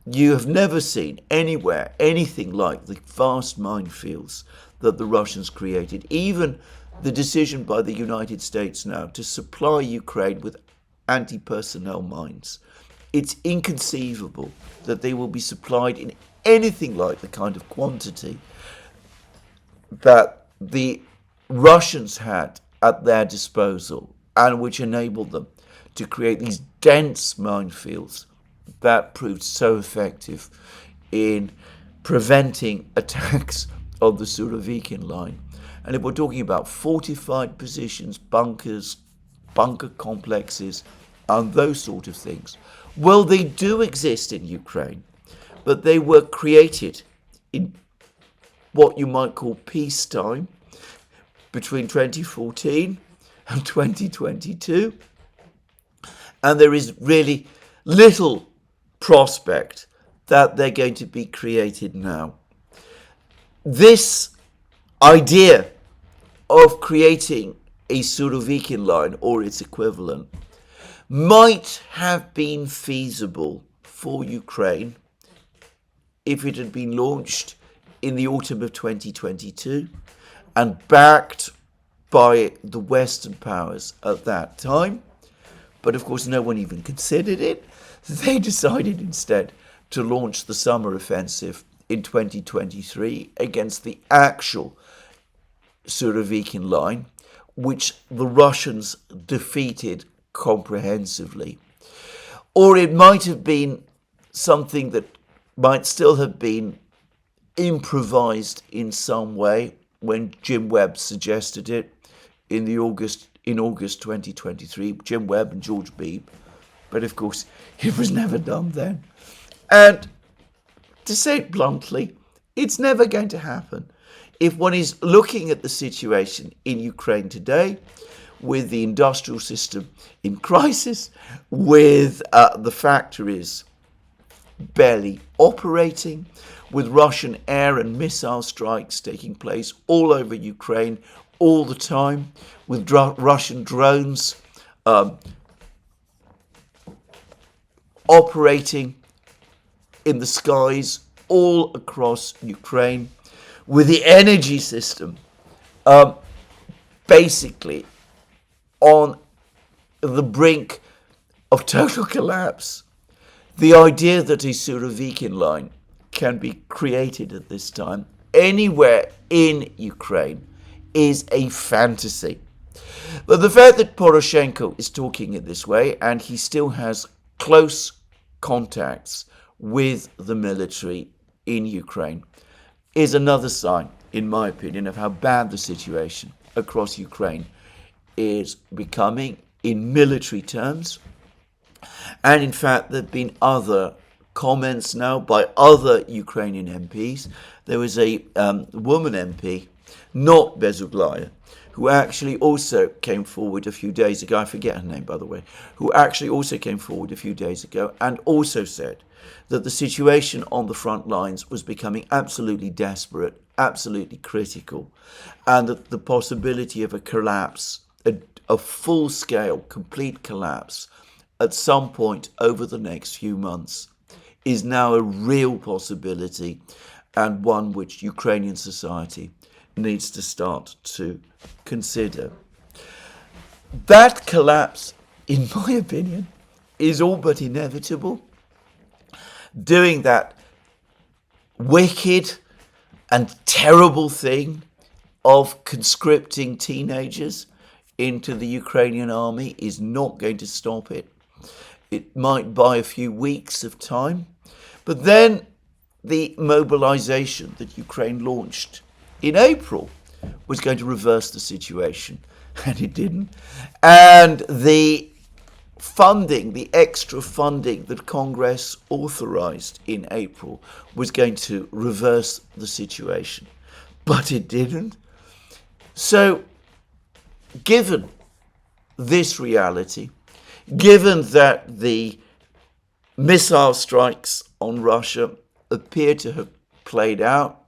You have never seen anywhere anything like the vast minefields that the Russians created. Even the decision by the United States now to supply Ukraine with anti-personnel mines. It's inconceivable that they will be supplied in anything like the kind of quantity that the Russians had at their disposal, and which enabled them to create these dense minefields that proved so effective in preventing attacks of the Surovikin line. And if we're talking about fortified positions, bunkers, bunker complexes, and those sort of things, well, they do exist in Ukraine, but they were created in what you might call peacetime between 2014 and 2022. And there is really little prospect that they're going to be created now. This idea of creating a Surovikin line or its equivalent might have been feasible for Ukraine if it had been launched in the autumn of 2022 and backed by the Western powers at that time. But of course, no one even considered it. They decided instead to launch the summer offensive in 2023 against the actual Surovikin line, which the Russians defeated comprehensively. Or it might have been something that might still have been improvised in some way when Jim Webb suggested it in August 2023, Jim Webb and George Beebe. But of course, it was never done then. And to say it bluntly, it's never going to happen. If one is looking at the situation in Ukraine today, with the industrial system in crisis, with the factories barely operating, with Russian air and missile strikes taking place all over Ukraine all the time, with Russian drones operating in the skies all across Ukraine, with the energy system basically on the brink of total collapse. The idea that a Surovikin line can be created at this time anywhere in Ukraine is a fantasy. But the fact that Poroshenko is talking it this way, and he still has close contacts with the military in Ukraine, is another sign, in my opinion, of how bad the situation across Ukraine is becoming in military terms. And in fact, there have been other comments now by other Ukrainian MPs. There was a woman MP, not Bezuglaya, who actually also came forward a few days ago, I forget her name by the way, who actually also came forward a few days ago and also said that the situation on the front lines was becoming absolutely desperate, absolutely critical, and that the possibility of a collapse, a full-scale, complete collapse at some point over the next few months is now a real possibility, and one which Ukrainian society needs to start to consider. That collapse, in my opinion, is all but inevitable. Doing that wicked and terrible thing of conscripting teenagers into the Ukrainian army is not going to stop it. It might buy a few weeks of time, but then the mobilization that Ukraine launched in April was going to reverse the situation, and it didn't. And the funding, the extra funding that Congress authorized in April was going to reverse the situation, but it didn't. So, given this reality, given that the missile strikes on Russia appear to have played out,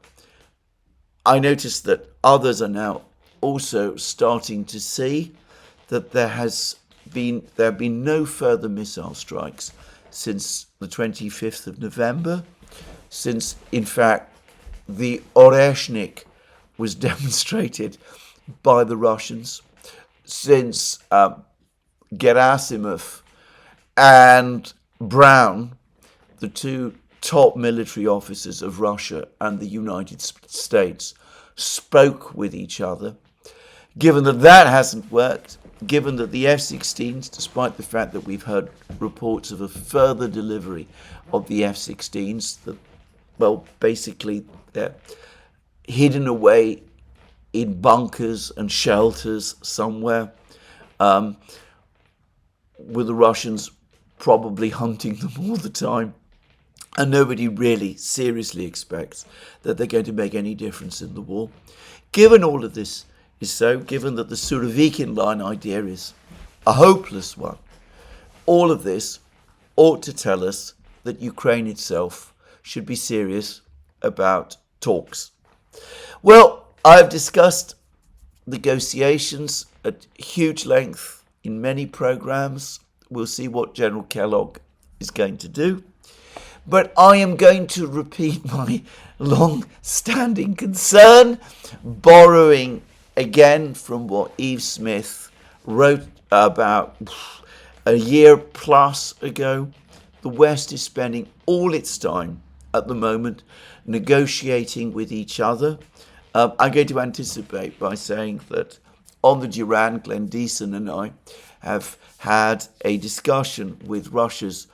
I noticed that others are now also starting to see that there have been no further missile strikes since the 25th of November, since in fact the Oreshnik was demonstrated by the Russians, since Gerasimov and Brown, the two top military officers of Russia and the United States, spoke with each other. Given that that hasn't worked, given that the F-16s, despite the fact that we've heard reports of a further delivery of the F-16s, that, well, basically they're hidden away in bunkers and shelters somewhere, with the Russians probably hunting them all the time. And nobody really seriously expects that they're going to make any difference in the war. Given all of this is so, given that the Surovikin line idea is a hopeless one, all of this ought to tell us that Ukraine itself should be serious about talks. Well, I've discussed negotiations at huge length in many programs. We'll see what General Kellogg is going to do. But I am going to repeat my long-standing concern, borrowing again from what Eve Smith wrote about a year plus ago. The West is spending all its time at the moment negotiating with each other. I'm going to anticipate by saying that on the Duran, Glenn Deason and I have had a discussion with Russia's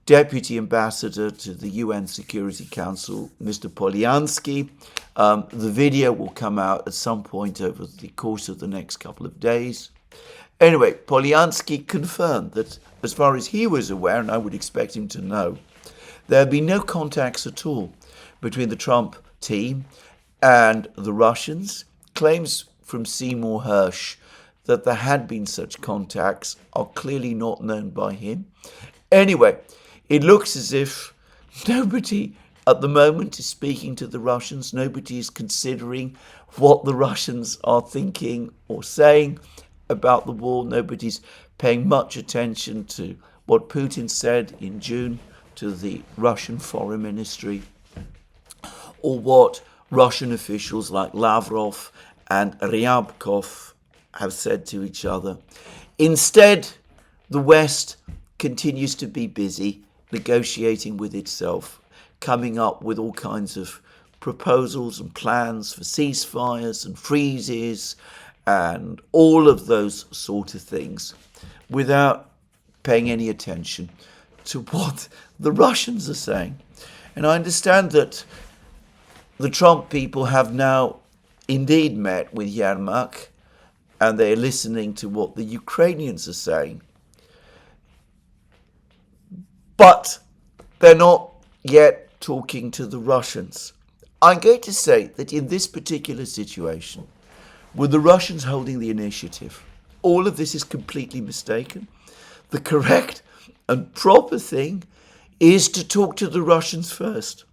Deputy Ambassador to the UN Security Council, Mr. Polyansky. The video will come out at some point over the course of the next couple of days. Anyway, Polyansky confirmed that, as far as he was aware, and I would expect him to know, there have been no contacts at all between the Trump team and the Russians. Claims from Seymour Hersh that there had been such contacts are clearly not known by him. Anyway, it looks as if nobody at the moment is speaking to the Russians. Nobody is considering what the Russians are thinking or saying about the war. Nobody's paying much attention to what Putin said in June to the Russian Foreign Ministry, or what Russian officials like Lavrov and Ryabkov have said to each other. Instead, the West continues to be busy negotiating with itself, coming up with all kinds of proposals and plans for ceasefires and freezes and all of those sort of things, without paying any attention to what the Russians are saying. And I understand that the Trump people have now indeed met with Yermak, and they're listening to what the Ukrainians are saying. But they're not yet talking to the Russians. I'm going to say that in this particular situation, with the Russians holding the initiative. All of this is completely mistaken. The correct and proper thing is to talk to the Russians first,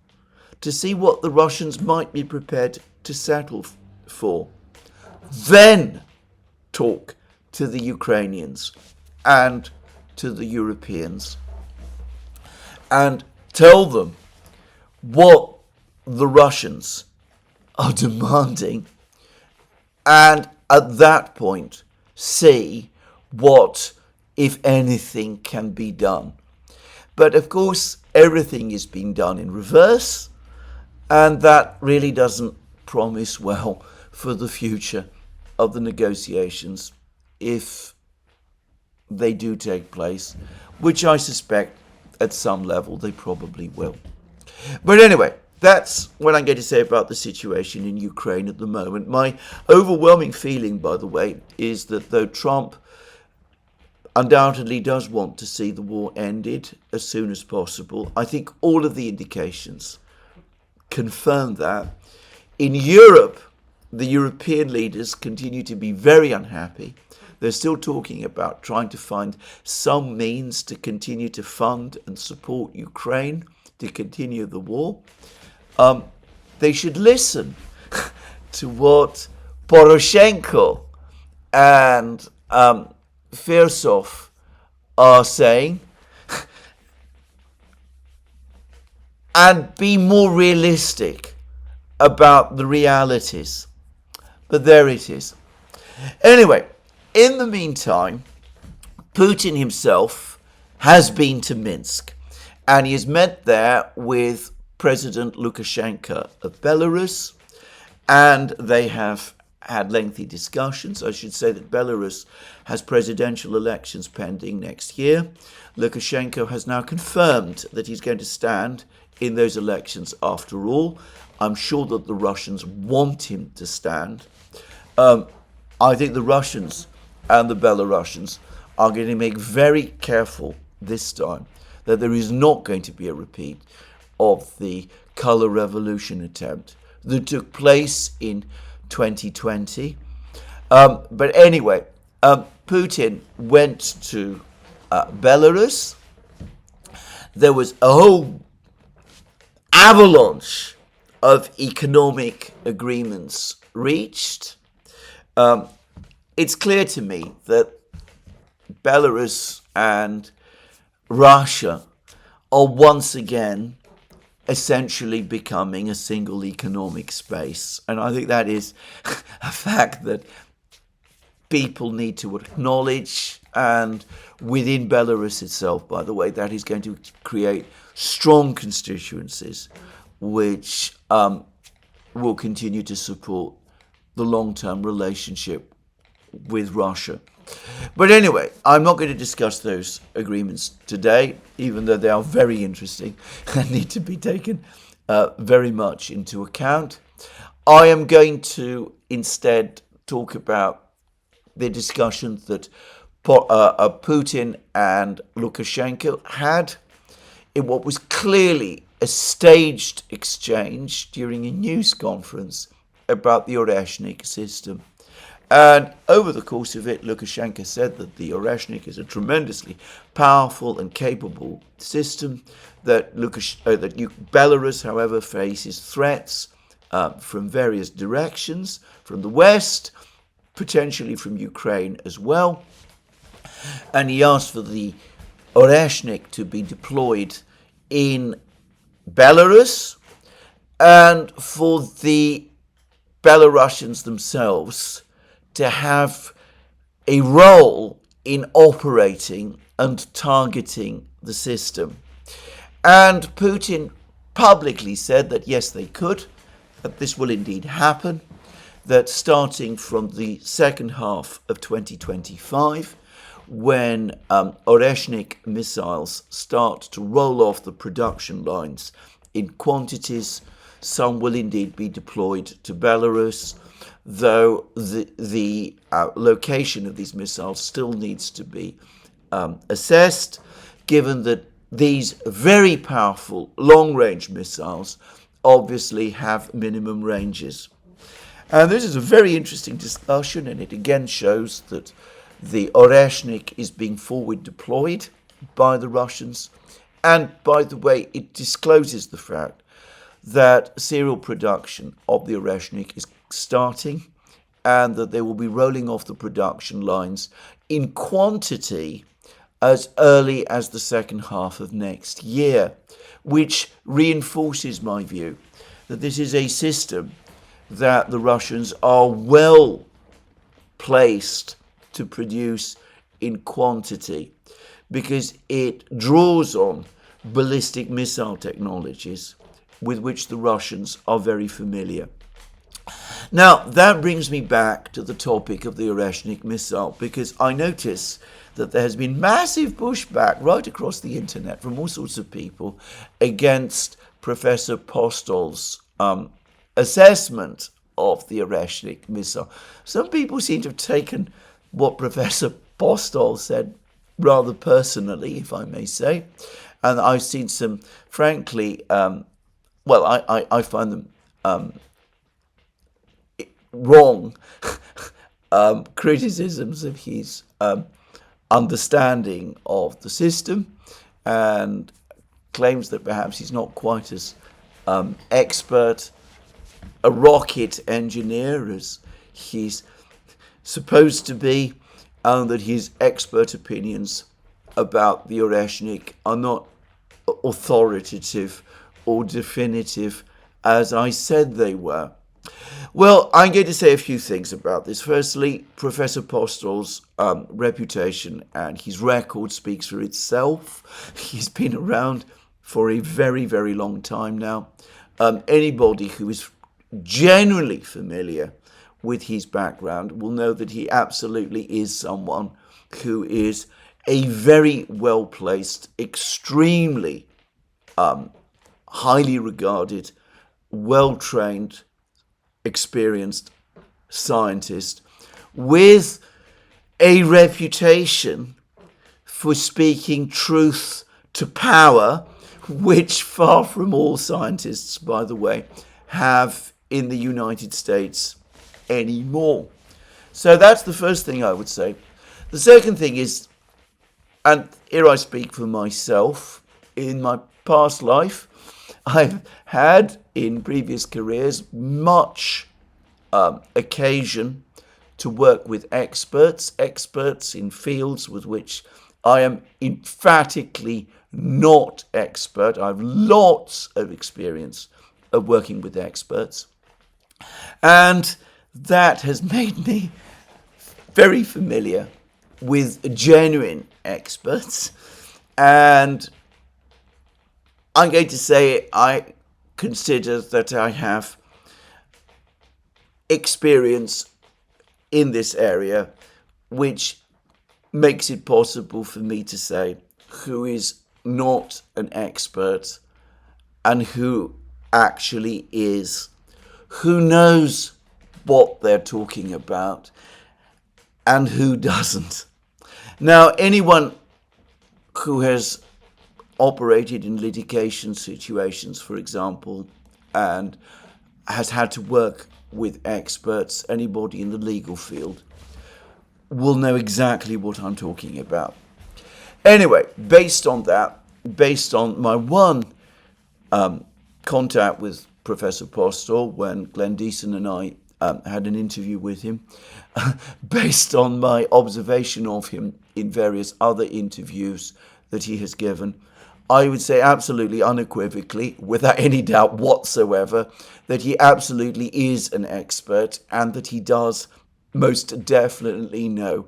to see what the Russians might be prepared to settle for. Then talk to the Ukrainians and to the Europeans and tell them what the Russians are demanding, and at that point see what, if anything, can be done. But of course, everything is being done in reverse, and that really doesn't promise well for the future of the negotiations if they do take place, which I suspect at some level they probably will. But anyway, that's what I'm going to say about the situation in Ukraine at the moment. My overwhelming feeling, by the way, is that though Trump undoubtedly does want to see the war ended as soon as possible, I think all of the indications confirm that. In Europe, the European leaders continue to be very unhappy. They're still talking about trying to find some means to continue to fund and support Ukraine to continue the war. They should listen to what Poroshenko and Fersov are saying and be more realistic about the realities. But there it is. Anyway, in the meantime, Putin himself has been to Minsk, and he has met there with President Lukashenko of Belarus, and they have had lengthy discussions. I should say that Belarus has presidential elections pending next year. Lukashenko has now confirmed that he's going to stand in those elections after all. I'm sure that the Russians want him to stand. I think the Russians and the Belarusians are going to make very careful this time that there is not going to be a repeat of the color revolution attempt that took place in 2020. But anyway, Putin went to Belarus. There was a whole avalanche of economic agreements reached. It's clear to me that Belarus and Russia are once again essentially becoming a single economic space. And I think that is a fact that people need to acknowledge. And within Belarus itself, by the way, that is going to create strong constituencies which will continue to support the long-term relationship with Russia. But anyway, I'm not going to discuss those agreements today, even though they are very interesting and need to be taken very much into account. I am going to instead talk about the discussions that Putin and Lukashenko had in what was clearly a staged exchange during a news conference about the Oreshnik system. And over the course of it, Lukashenko said that the Oreshnik is a tremendously powerful and capable system, that Belarus, however, faces threats from various directions, from the West, potentially from Ukraine as well. And he asked for the Oreshnik to be deployed in Belarus and for the Belarusians themselves to have a role in operating and targeting the system. And Putin publicly said that yes, they could, that this will indeed happen, that starting from the second half of 2025, when Oreshnik missiles start to roll off the production lines in quantities, some will indeed be deployed to Belarus, though the location of these missiles still needs to be assessed, given that these very powerful long-range missiles obviously have minimum ranges. And this is a very interesting discussion, and it again shows that the Oreshnik is being forward deployed by the Russians. And by the way, it discloses the fact that serial production of the Oreshnik is starting, and that they will be rolling off the production lines in quantity as early as the second half of next year, which reinforces my view that this is a system that the Russians are well placed to produce in quantity, because it draws on ballistic missile technologies with which the Russians are very familiar. Now, that brings me back to the topic of the Oreshnik missile, because I notice that there has been massive pushback right across the internet from all sorts of people against Professor Postol's assessment of the Oreshnik missile. Some people seem to have taken what Professor Postol said rather personally, if I may say. And I've seen some, frankly, I find them wrong criticisms of his understanding of the system, and claims that perhaps he's not quite as expert a rocket engineer as he's supposed to be, and that his expert opinions about the Oreshnik are not authoritative or definitive as I said they were. Well, I'm going to say a few things about this. Firstly, Professor Postol's reputation and his record speaks for itself. He's been around for a very, very long time now. Anybody who is genuinely familiar with his background will know that he absolutely is someone who is a very well-placed, extremely highly regarded, well-trained, experienced scientist with a reputation for speaking truth to power, which far from all scientists, by the way, have in the United States anymore. So that's the first thing I would say. The second thing is, and here I speak for myself, in my past life, I've had in previous careers much occasion to work with experts in fields with which I am emphatically not expert. I have lots of experience of working with experts, and that has made me very familiar with genuine experts. And I'm going to say I consider that I have experience in this area, which makes it possible for me to say who is not an expert and who actually is, who knows what they're talking about and who doesn't. Now, anyone who has operated in litigation situations, for example, and has had to work with experts, anybody in the legal field, will know exactly what I'm talking about. Anyway, based on that, based on my one contact with Professor Postol when Glenn Deason and I had an interview with him, based on my observation of him in various other interviews that he has given, I would say absolutely unequivocally, without any doubt whatsoever, that he absolutely is an expert and that he does most definitely know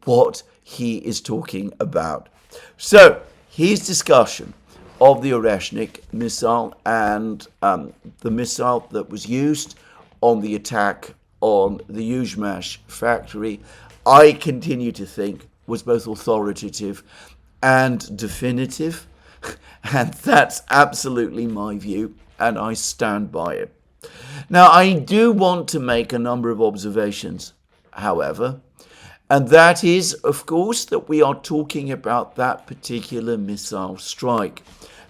what he is talking about. So, his discussion of the Oreshnik missile and the missile that was used on the attack on the Yuzhmash factory, I continue to think was both authoritative and definitive. And that's absolutely my view, and I stand by it. Now, I do want to make a number of observations, however, and that is, of course, that we are talking about that particular missile strike.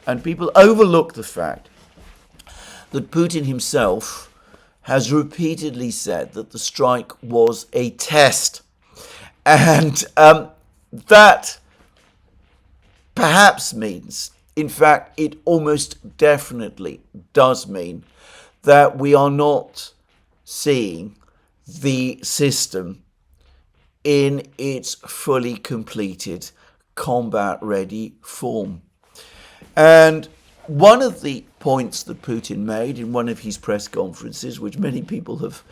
And people overlook the fact that Putin himself has repeatedly said that the strike was a test. And that perhaps means, in fact, it almost definitely does mean, that we are not seeing the system in its fully completed combat-ready form. And one of the points that Putin made in one of his press conferences, which many people have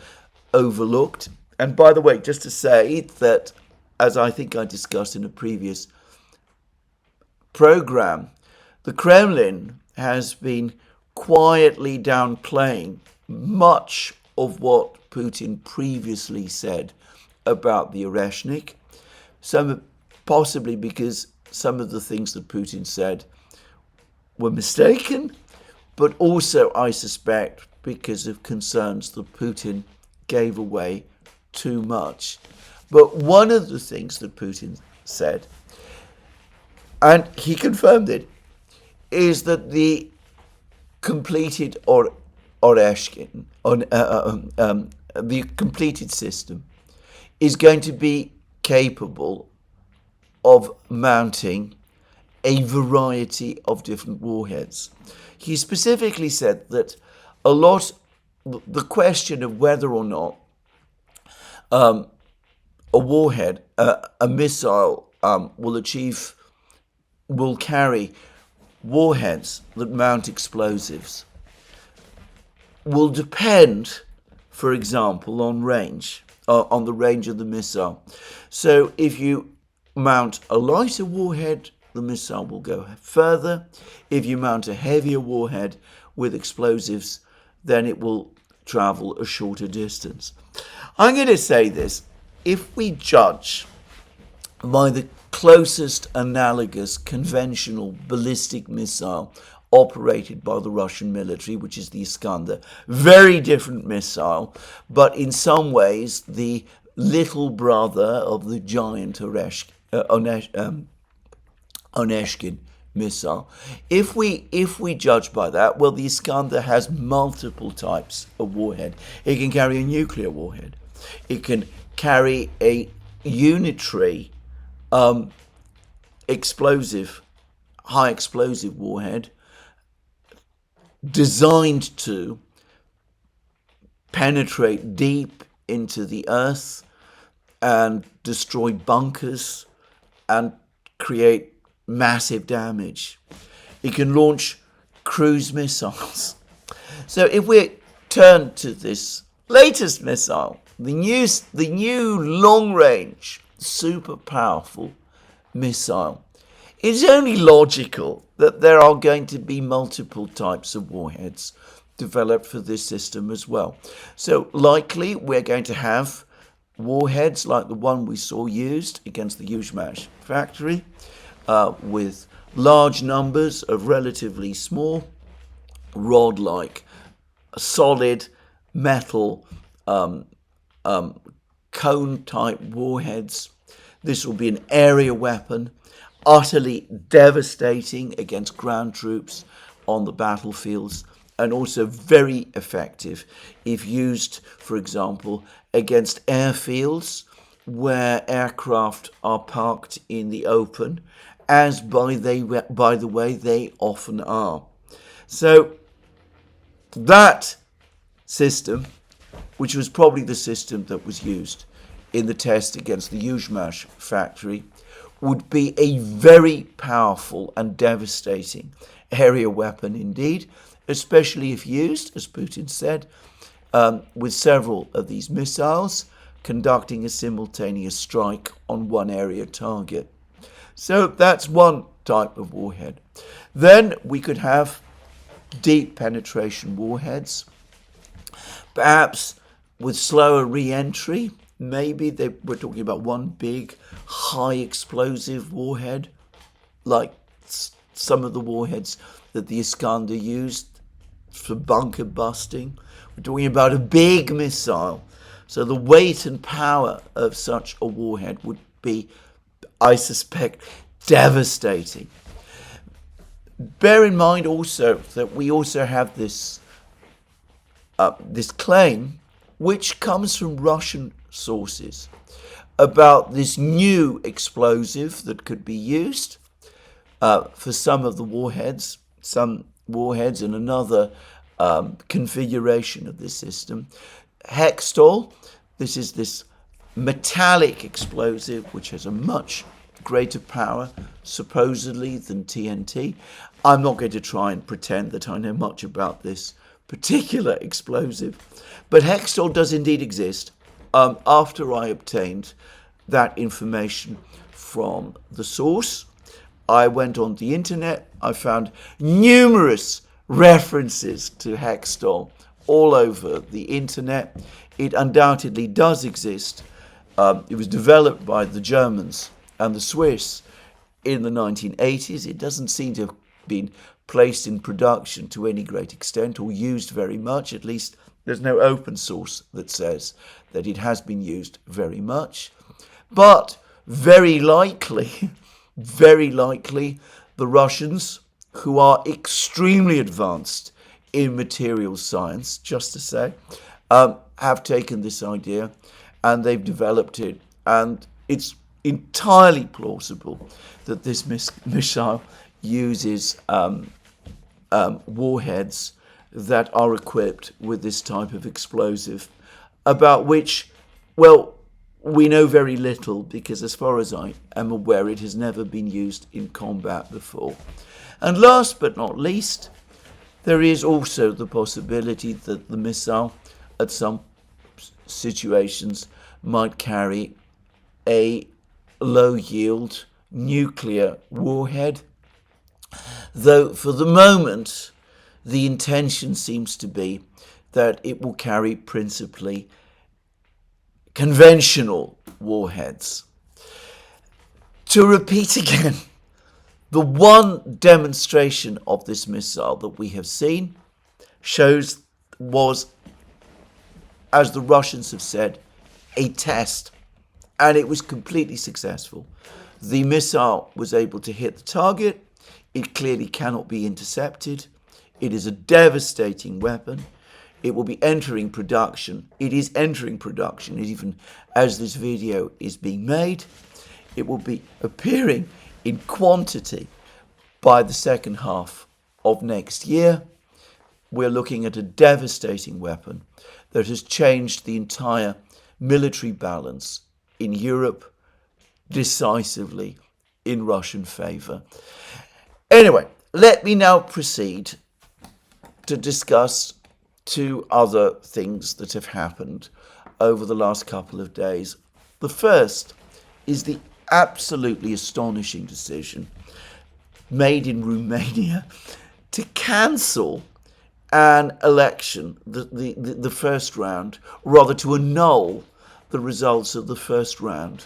overlooked, and by the way, just to say that, as I think I discussed in a previous program, the Kremlin has been quietly downplaying much of what Putin previously said about the Oreshnik, possibly because some of the things that Putin said were mistaken, but also, I suspect, because of concerns that Putin gave away too much. But one of the things that Putin said, and he confirmed it, is that the completed Oreshkin, the completed system, is going to be capable of mounting a variety of different warheads. He specifically said that the question of whether or not a warhead, a missile, will carry warheads that mount explosives, will depend, for example, on range, on the range of the missile. So if you mount a lighter warhead, the missile will go further. If you mount a heavier warhead with explosives, then it will travel a shorter distance. I'm going to say this. If we judge by the closest analogous conventional ballistic missile operated by the Russian military, which is the Iskander, very different missile, but in some ways the little brother of the giant Oreshkin missile. If we judge by that, well, the Iskander has multiple types of warhead. It can carry a nuclear warhead. It can carry a unitary high explosive warhead designed to penetrate deep into the earth and destroy bunkers and create massive damage. It can launch cruise missiles. So if we turn to this latest missile, the new long-range, super powerful missile, it's only logical that there are going to be multiple types of warheads developed for this system as well. So likely we're going to have warheads like the one we saw used against the Yuzhmash factory, with large numbers of relatively small rod-like solid metal cone-type warheads. This will be an area weapon, utterly devastating against ground troops on the battlefields, and also very effective if used, for example, against airfields where aircraft are parked in the open, as by the way they often are. So that system, which was probably the system that was used in the test against the Yuzhmash factory, would be a very powerful and devastating area weapon indeed, especially if used, as Putin said, with several of these missiles conducting a simultaneous strike on one area target. So that's one type of warhead. Then we could have deep penetration warheads, perhaps with slower re-entry. Maybe we're talking about one big, high explosive warhead, like some of the warheads that the Iskander used for bunker busting. We're talking about a big missile. So the weight and power of such a warhead would be, I suspect, devastating. Bear in mind also that we also have this this claim, which comes from Russian sources, about this new explosive that could be used for some of the warheads, and another configuration of this system. Hextol, this is this metallic explosive which has a much greater power, supposedly, than TNT. I'm not going to try and pretend that I know much about this particular explosive, but Hextol does indeed exist. After I obtained that information from the source, I went on the internet. I found numerous references to Hextol all over the internet. It undoubtedly does exist. It was developed by the Germans and the Swiss in the 1980s. It doesn't seem to have been placed in production to any great extent or used very much. At least there's no open source that says that it has been used very much. But very likely, the Russians, who are extremely advanced in materials science, just to say, have taken this idea and they've developed it. And it's entirely plausible that this missile uses warheads that are equipped with this type of explosive, about which, well, we know very little, because as far as I am aware, it has never been used in combat before. And last but not least, there is also the possibility that the missile, at some situations, might carry a low-yield nuclear warhead, though for the moment the intention seems to be that it will carry principally conventional warheads. To repeat again, the one demonstration of this missile that we have seen was, as the Russians have said, a test, and it was completely successful. The missile was able to hit the target. It clearly cannot be intercepted. It is a devastating weapon. It will be entering production. It is entering production even as this video is being made. It will be appearing in quantity by the second half of next year. We're looking at a devastating weapon that has changed the entire military balance in Europe decisively in Russian favor. Anyway, let me now proceed to discuss two other things that have happened over the last couple of days. The first is the absolutely astonishing decision made in Romania to cancel an election, the first round, rather to annul the results of the first round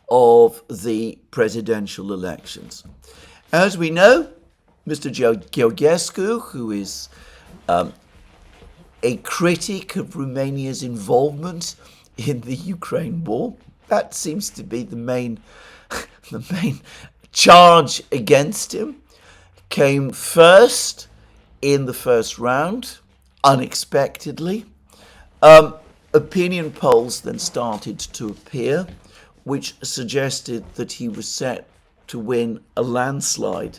of the presidential elections. As we know, Mr. Georgescu, who is a critic of Romania's involvement in the Ukraine war, that seems to be the main charge against him, came first in the first round, unexpectedly. Opinion polls then started to appear, which suggested that he was set to win a landslide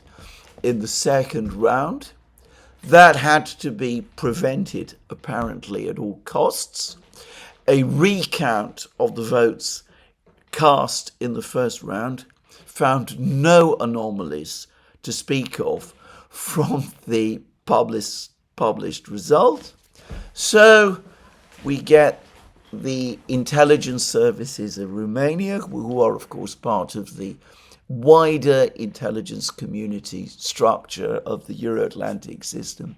in the second round. That had to be prevented, apparently, at all costs. A recount of the votes cast in the first round found no anomalies to speak of from the published result. So we get the intelligence services of Romania, who are, of course, part of the wider intelligence community structure of the Euro-Atlantic system.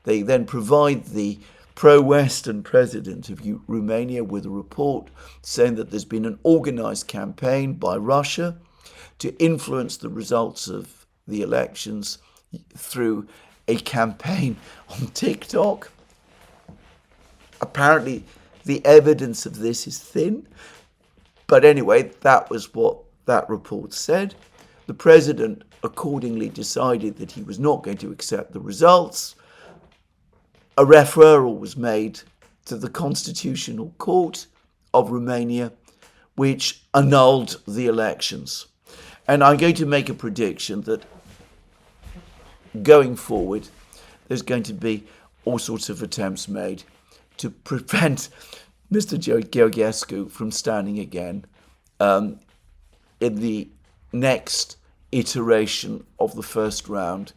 They then provide the pro-Western president of Romania with a report saying that there's been an organized campaign by Russia to influence the results of the elections through a campaign on TikTok. Apparently, the evidence of this is thin. But anyway, that was what that report said. The president accordingly decided that he was not going to accept the results. a referral was made to the Constitutional Court of Romania, which annulled the elections. And I'm going to make a prediction that going forward, there's going to be all sorts of attempts made to prevent Mr. Georgescu from standing again in the next iteration of the first round,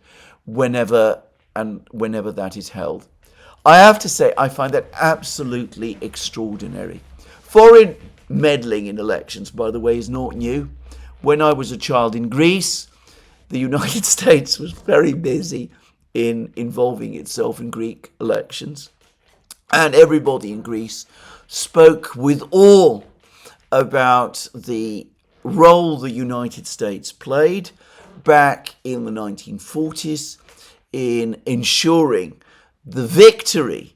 whenever that is held. I have to say, I find that absolutely extraordinary. Foreign meddling in elections, by the way, is not new. When I was a child in Greece, the United States was very busy in involving itself in Greek elections. And everybody in Greece spoke with awe about the role the United States played back in the 1940s in ensuring the victory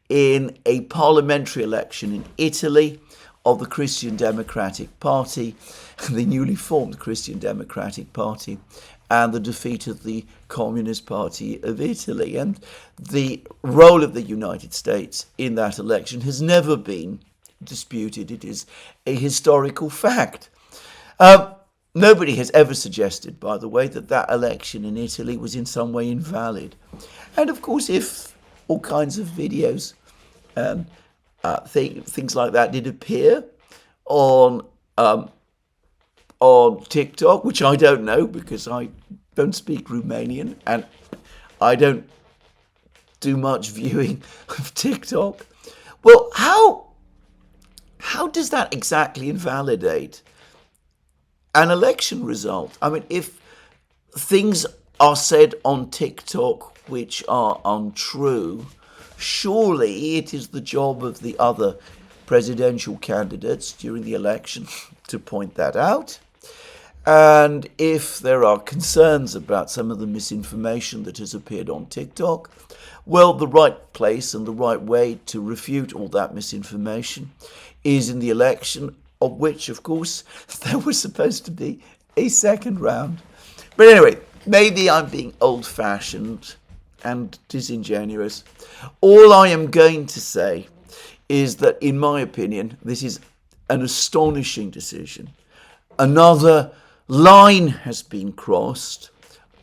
in a parliamentary election in Italy of the Christian Democratic Party, the newly formed Christian Democratic Party, and the defeat of the Communist Party of Italy. And the role of the United States in that election has never been disputed. It is a historical fact. Nobody has ever suggested, by the way, that that election in Italy was in some way invalid. And of course, if all kinds of videos and things like that did appear on TikTok, which I don't know because I don't speak Romanian and I don't do much viewing of TikTok. Well, how does that exactly invalidate an election result? I mean, if things are said on TikTok which are untrue, surely it is the job of the other presidential candidates during the election to point that out. And if there are concerns about some of the misinformation that has appeared on TikTok, well, the right place and the right way to refute all that misinformation is in the election, of which, of course, there was supposed to be a second round. But anyway, maybe I'm being old-fashioned and disingenuous. All I am going to say is that, in my opinion, this is an astonishing decision. Another line has been crossed.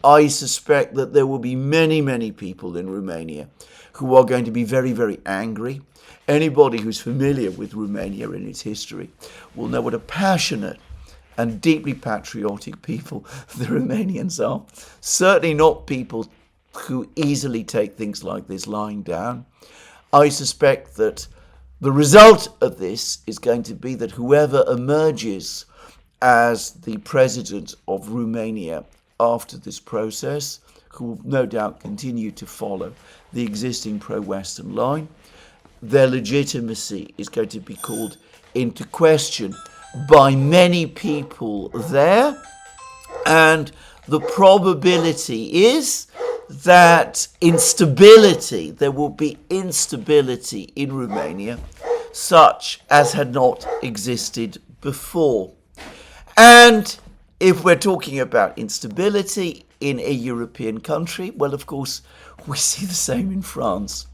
I suspect that there will be many, many people in Romania who are going to be very, very angry. Anybody who's familiar with Romania and its history will know what a passionate and deeply patriotic people the Romanians are. Certainly not people who easily take things like this lying down. I suspect that the result of this is going to be that whoever emerges as the president of Romania after this process, who will no doubt continue to follow the existing pro-Western line, their legitimacy is going to be called into question by many people there. And the probability is that there will be instability in Romania, such as had not existed before. And if we're talking about instability in a European country, well, of course, we see the same in France.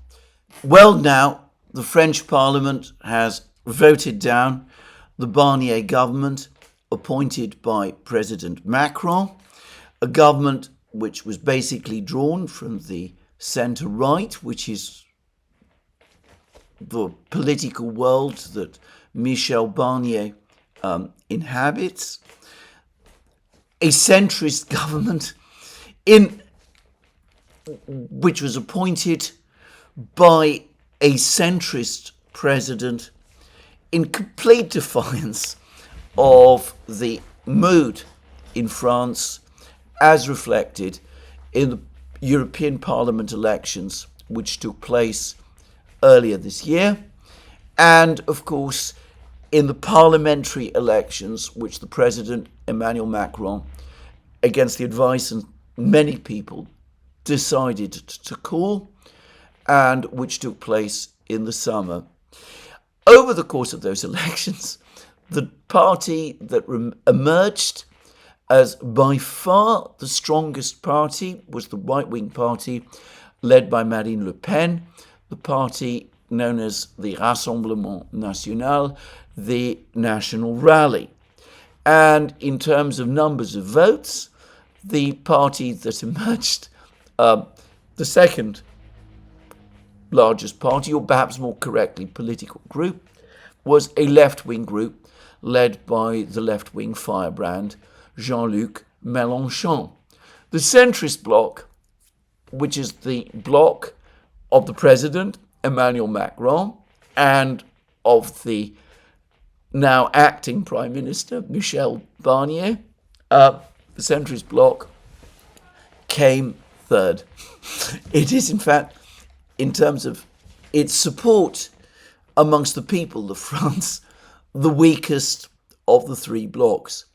Well, now, the French Parliament has voted down the Barnier government appointed by President Macron, a government which was basically drawn from the centre-right, which is the political world that Michel Barnier inhabits, a centrist government which was appointed by a centrist president in complete defiance of the mood in France as reflected in the European Parliament elections which took place earlier this year, and of course in the parliamentary elections which the President Emmanuel Macron, against the advice of many people, decided to call, and which took place in the summer. Over the course of those elections, the party that emerged as by far the strongest party was the right-wing party led by Marine Le Pen, the party known as the Rassemblement National, the National Rally. And in terms of numbers of votes, the party that emerged, the second largest party, or perhaps more correctly, political group, was a left-wing group led by the left-wing firebrand Jean-Luc Mélenchon. The centrist bloc, which is the bloc of the president, Emmanuel Macron, and of the now acting Prime Minister, Michel Barnier, the centrist bloc came third. It is, in fact, in terms of its support amongst the people of France, the weakest of the three blocs.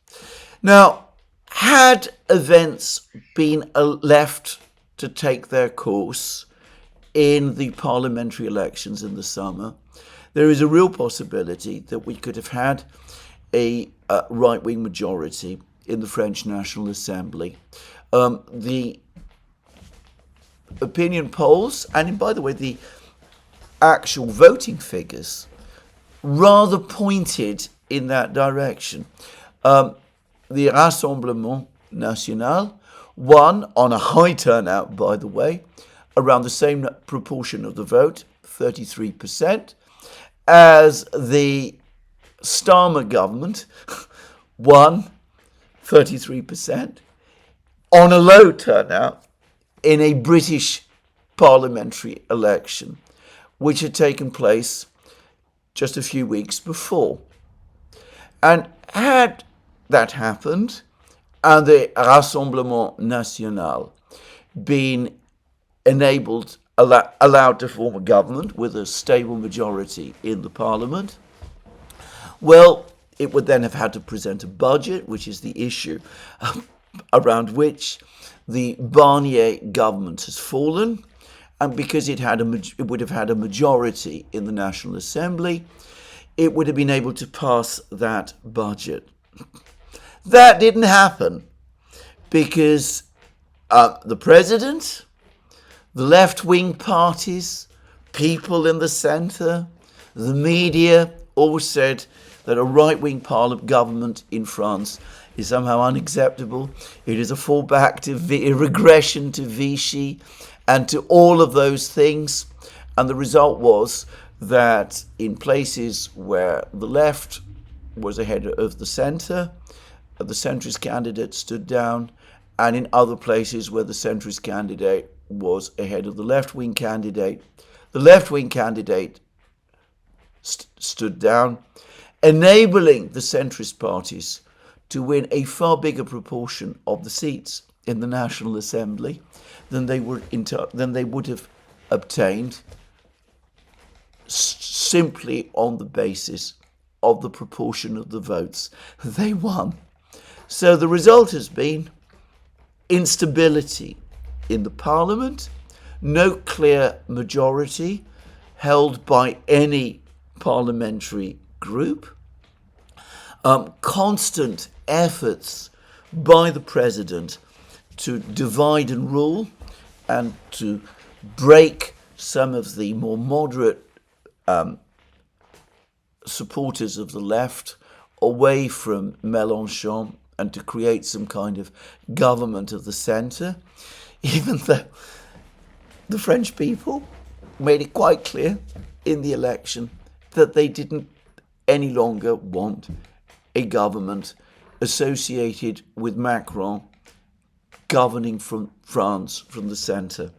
Now, had events been left to take their course in the parliamentary elections in the summer, there is a real possibility that we could have had a right-wing majority in the French National Assembly. The opinion polls, and by the way, the actual voting figures, rather pointed in that direction. The Rassemblement National won on a high turnout, by the way, around the same proportion of the vote, 33%, as the Starmer government won 33% on a low turnout in a British parliamentary election, which had taken place just a few weeks before. And had that happened, and the Rassemblement National been allowed to form a government with a stable majority in the parliament, well, it would then have had to present a budget, which is the issue around which the Barnier government has fallen, and because it would have had a majority in the National Assembly, it would have been able to pass that budget. That didn't happen because the president, the left-wing parties, people in the centre, the media all said that a right-wing government in France is somehow unacceptable. It is a fallback to a regression to Vichy and to all of those things. And the result was that in places where the left was ahead of the centre, the centrist candidate stood down, and in other places where the centrist candidate was ahead of the left-wing candidate, the left-wing candidate stood down, enabling the centrist parties to win a far bigger proportion of the seats in the National Assembly than they would have obtained simply on the basis of the proportion of the votes they won. So the result has been instability in the parliament, no clear majority held by any parliamentary group, constant efforts by the president to divide and rule and to break some of the more moderate supporters of the left away from Mélenchon and to create some kind of government of the centre, even though the French people made it quite clear in the election that they didn't any longer want a government associated with Macron governing from France from the centre.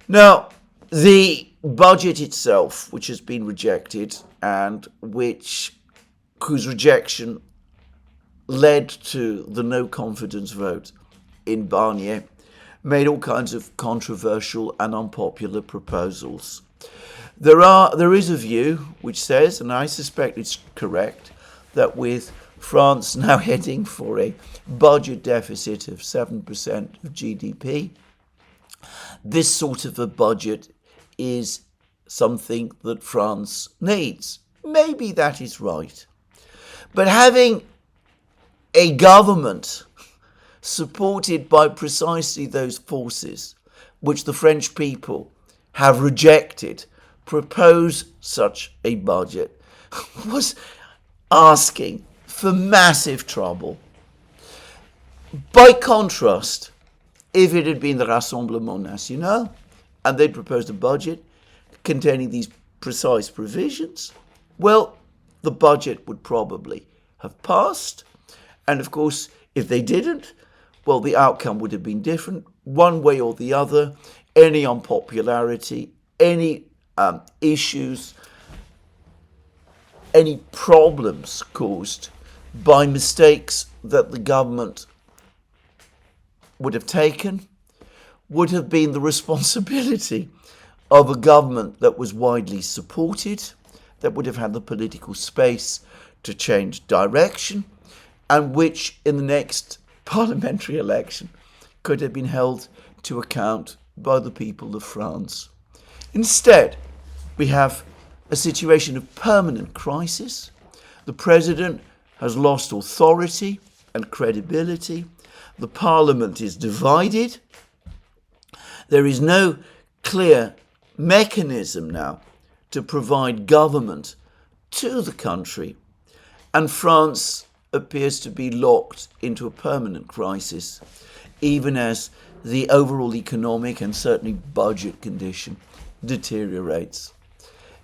Now, the budget itself, which has been rejected and whose rejection led to the no confidence vote in Barnier, made all kinds of controversial and unpopular proposals. There is a view which says, and I suspect it's correct, that with France now heading for a budget deficit of 7% of GDP, this sort of a budget is something that France needs. Maybe that is right. But having a government supported by precisely those forces which the French people have rejected, propose such a budget was asking for massive trouble. By contrast, if it had been the Rassemblement National and they'd proposed a budget containing these precise provisions, well, the budget would probably have passed. And of course, if they didn't, well, the outcome would have been different, one way or the other. Any unpopularity, any issues, any problems caused by mistakes that the government would have taken would have been the responsibility of a government that was widely supported, that would have had the political space to change direction, and which in the next parliamentary election could have been held to account by the people of France. Instead, we have a situation of permanent crisis. The president has lost authority and credibility. The parliament is divided. There is no clear mechanism now to provide government to the country, and France appears to be locked into a permanent crisis, even as the overall economic and certainly budget condition deteriorates.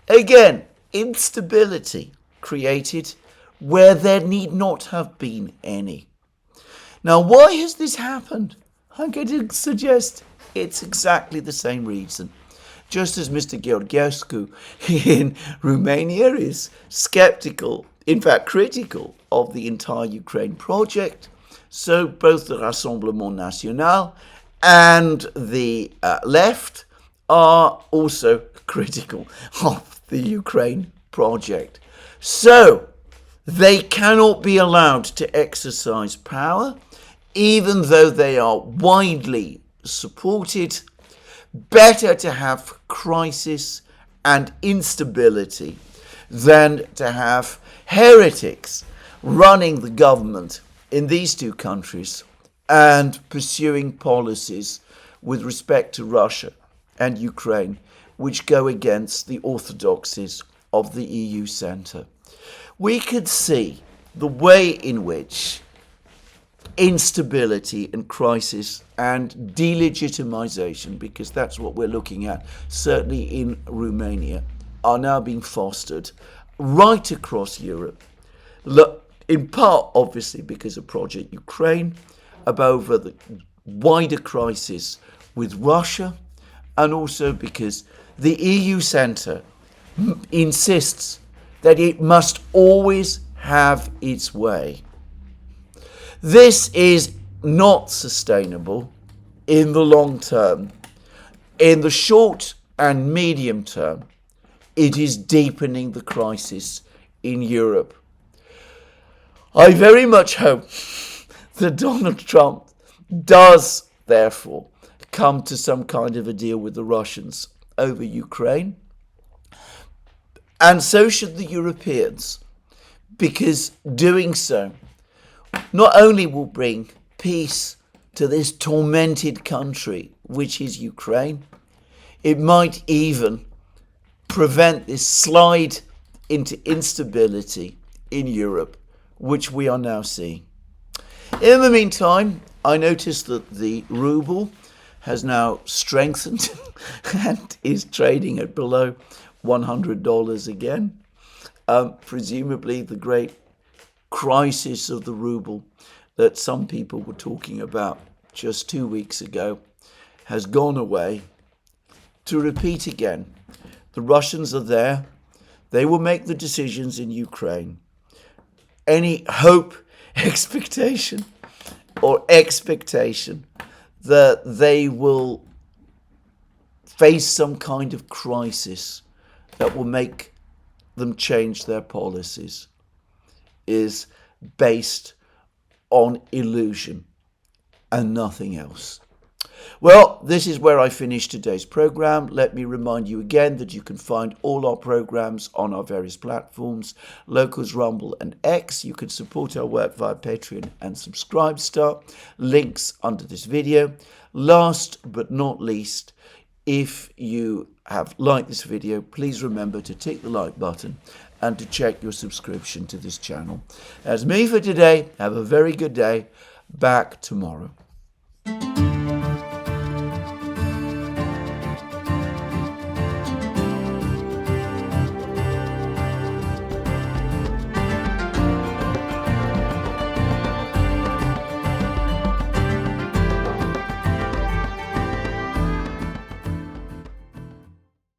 Again, instability created where there need not have been any. Now, why has this happened? I'm going to suggest it's exactly the same reason. Just as Mr. Georgescu in Romania is skeptical, in fact critical, of the entire Ukraine project, so both the Rassemblement National and the left are also critical of the Ukraine project. So they cannot be allowed to exercise power, even though they are widely supported. Better to have crisis and instability than to have heretics running the government in these two countries and pursuing policies with respect to Russia and Ukraine which go against the orthodoxies of the EU centre. We could see the way in which instability and crisis and delegitimization, because that's what we're looking at, certainly in Romania, are now being fostered right across Europe. In part, obviously, because of Project Ukraine, over the wider crisis with Russia, and also because the EU centre insists that it must always have its way. This is not sustainable in the long term. In the short and medium term, it is deepening the crisis in Europe. I very much hope that Donald Trump does, therefore, come to some kind of a deal with the Russians over Ukraine. And so should the Europeans, because doing so not only will bring peace to this tormented country, which is Ukraine, it might even prevent this slide into instability in Europe, which we are now seeing. In the meantime, I noticed that the ruble has now strengthened and is trading at below $100 again. Presumably the great crisis of the ruble that some people were talking about just 2 weeks ago has gone away. To repeat again, the Russians are there. They will make the decisions in Ukraine. Any hope, expectation that they will face some kind of crisis that will make them change their policies is based on illusion and nothing else. Well, this is where I finish today's program. Let me remind you again that you can find all our programs on our various platforms, Locals, Rumble and X. You can support our work via Patreon and Subscribestar. Links under this video. last but not least, if you have liked this video, please remember to tick the like button and to check your subscription to this channel. That's me for today. Have a very good day. Back tomorrow.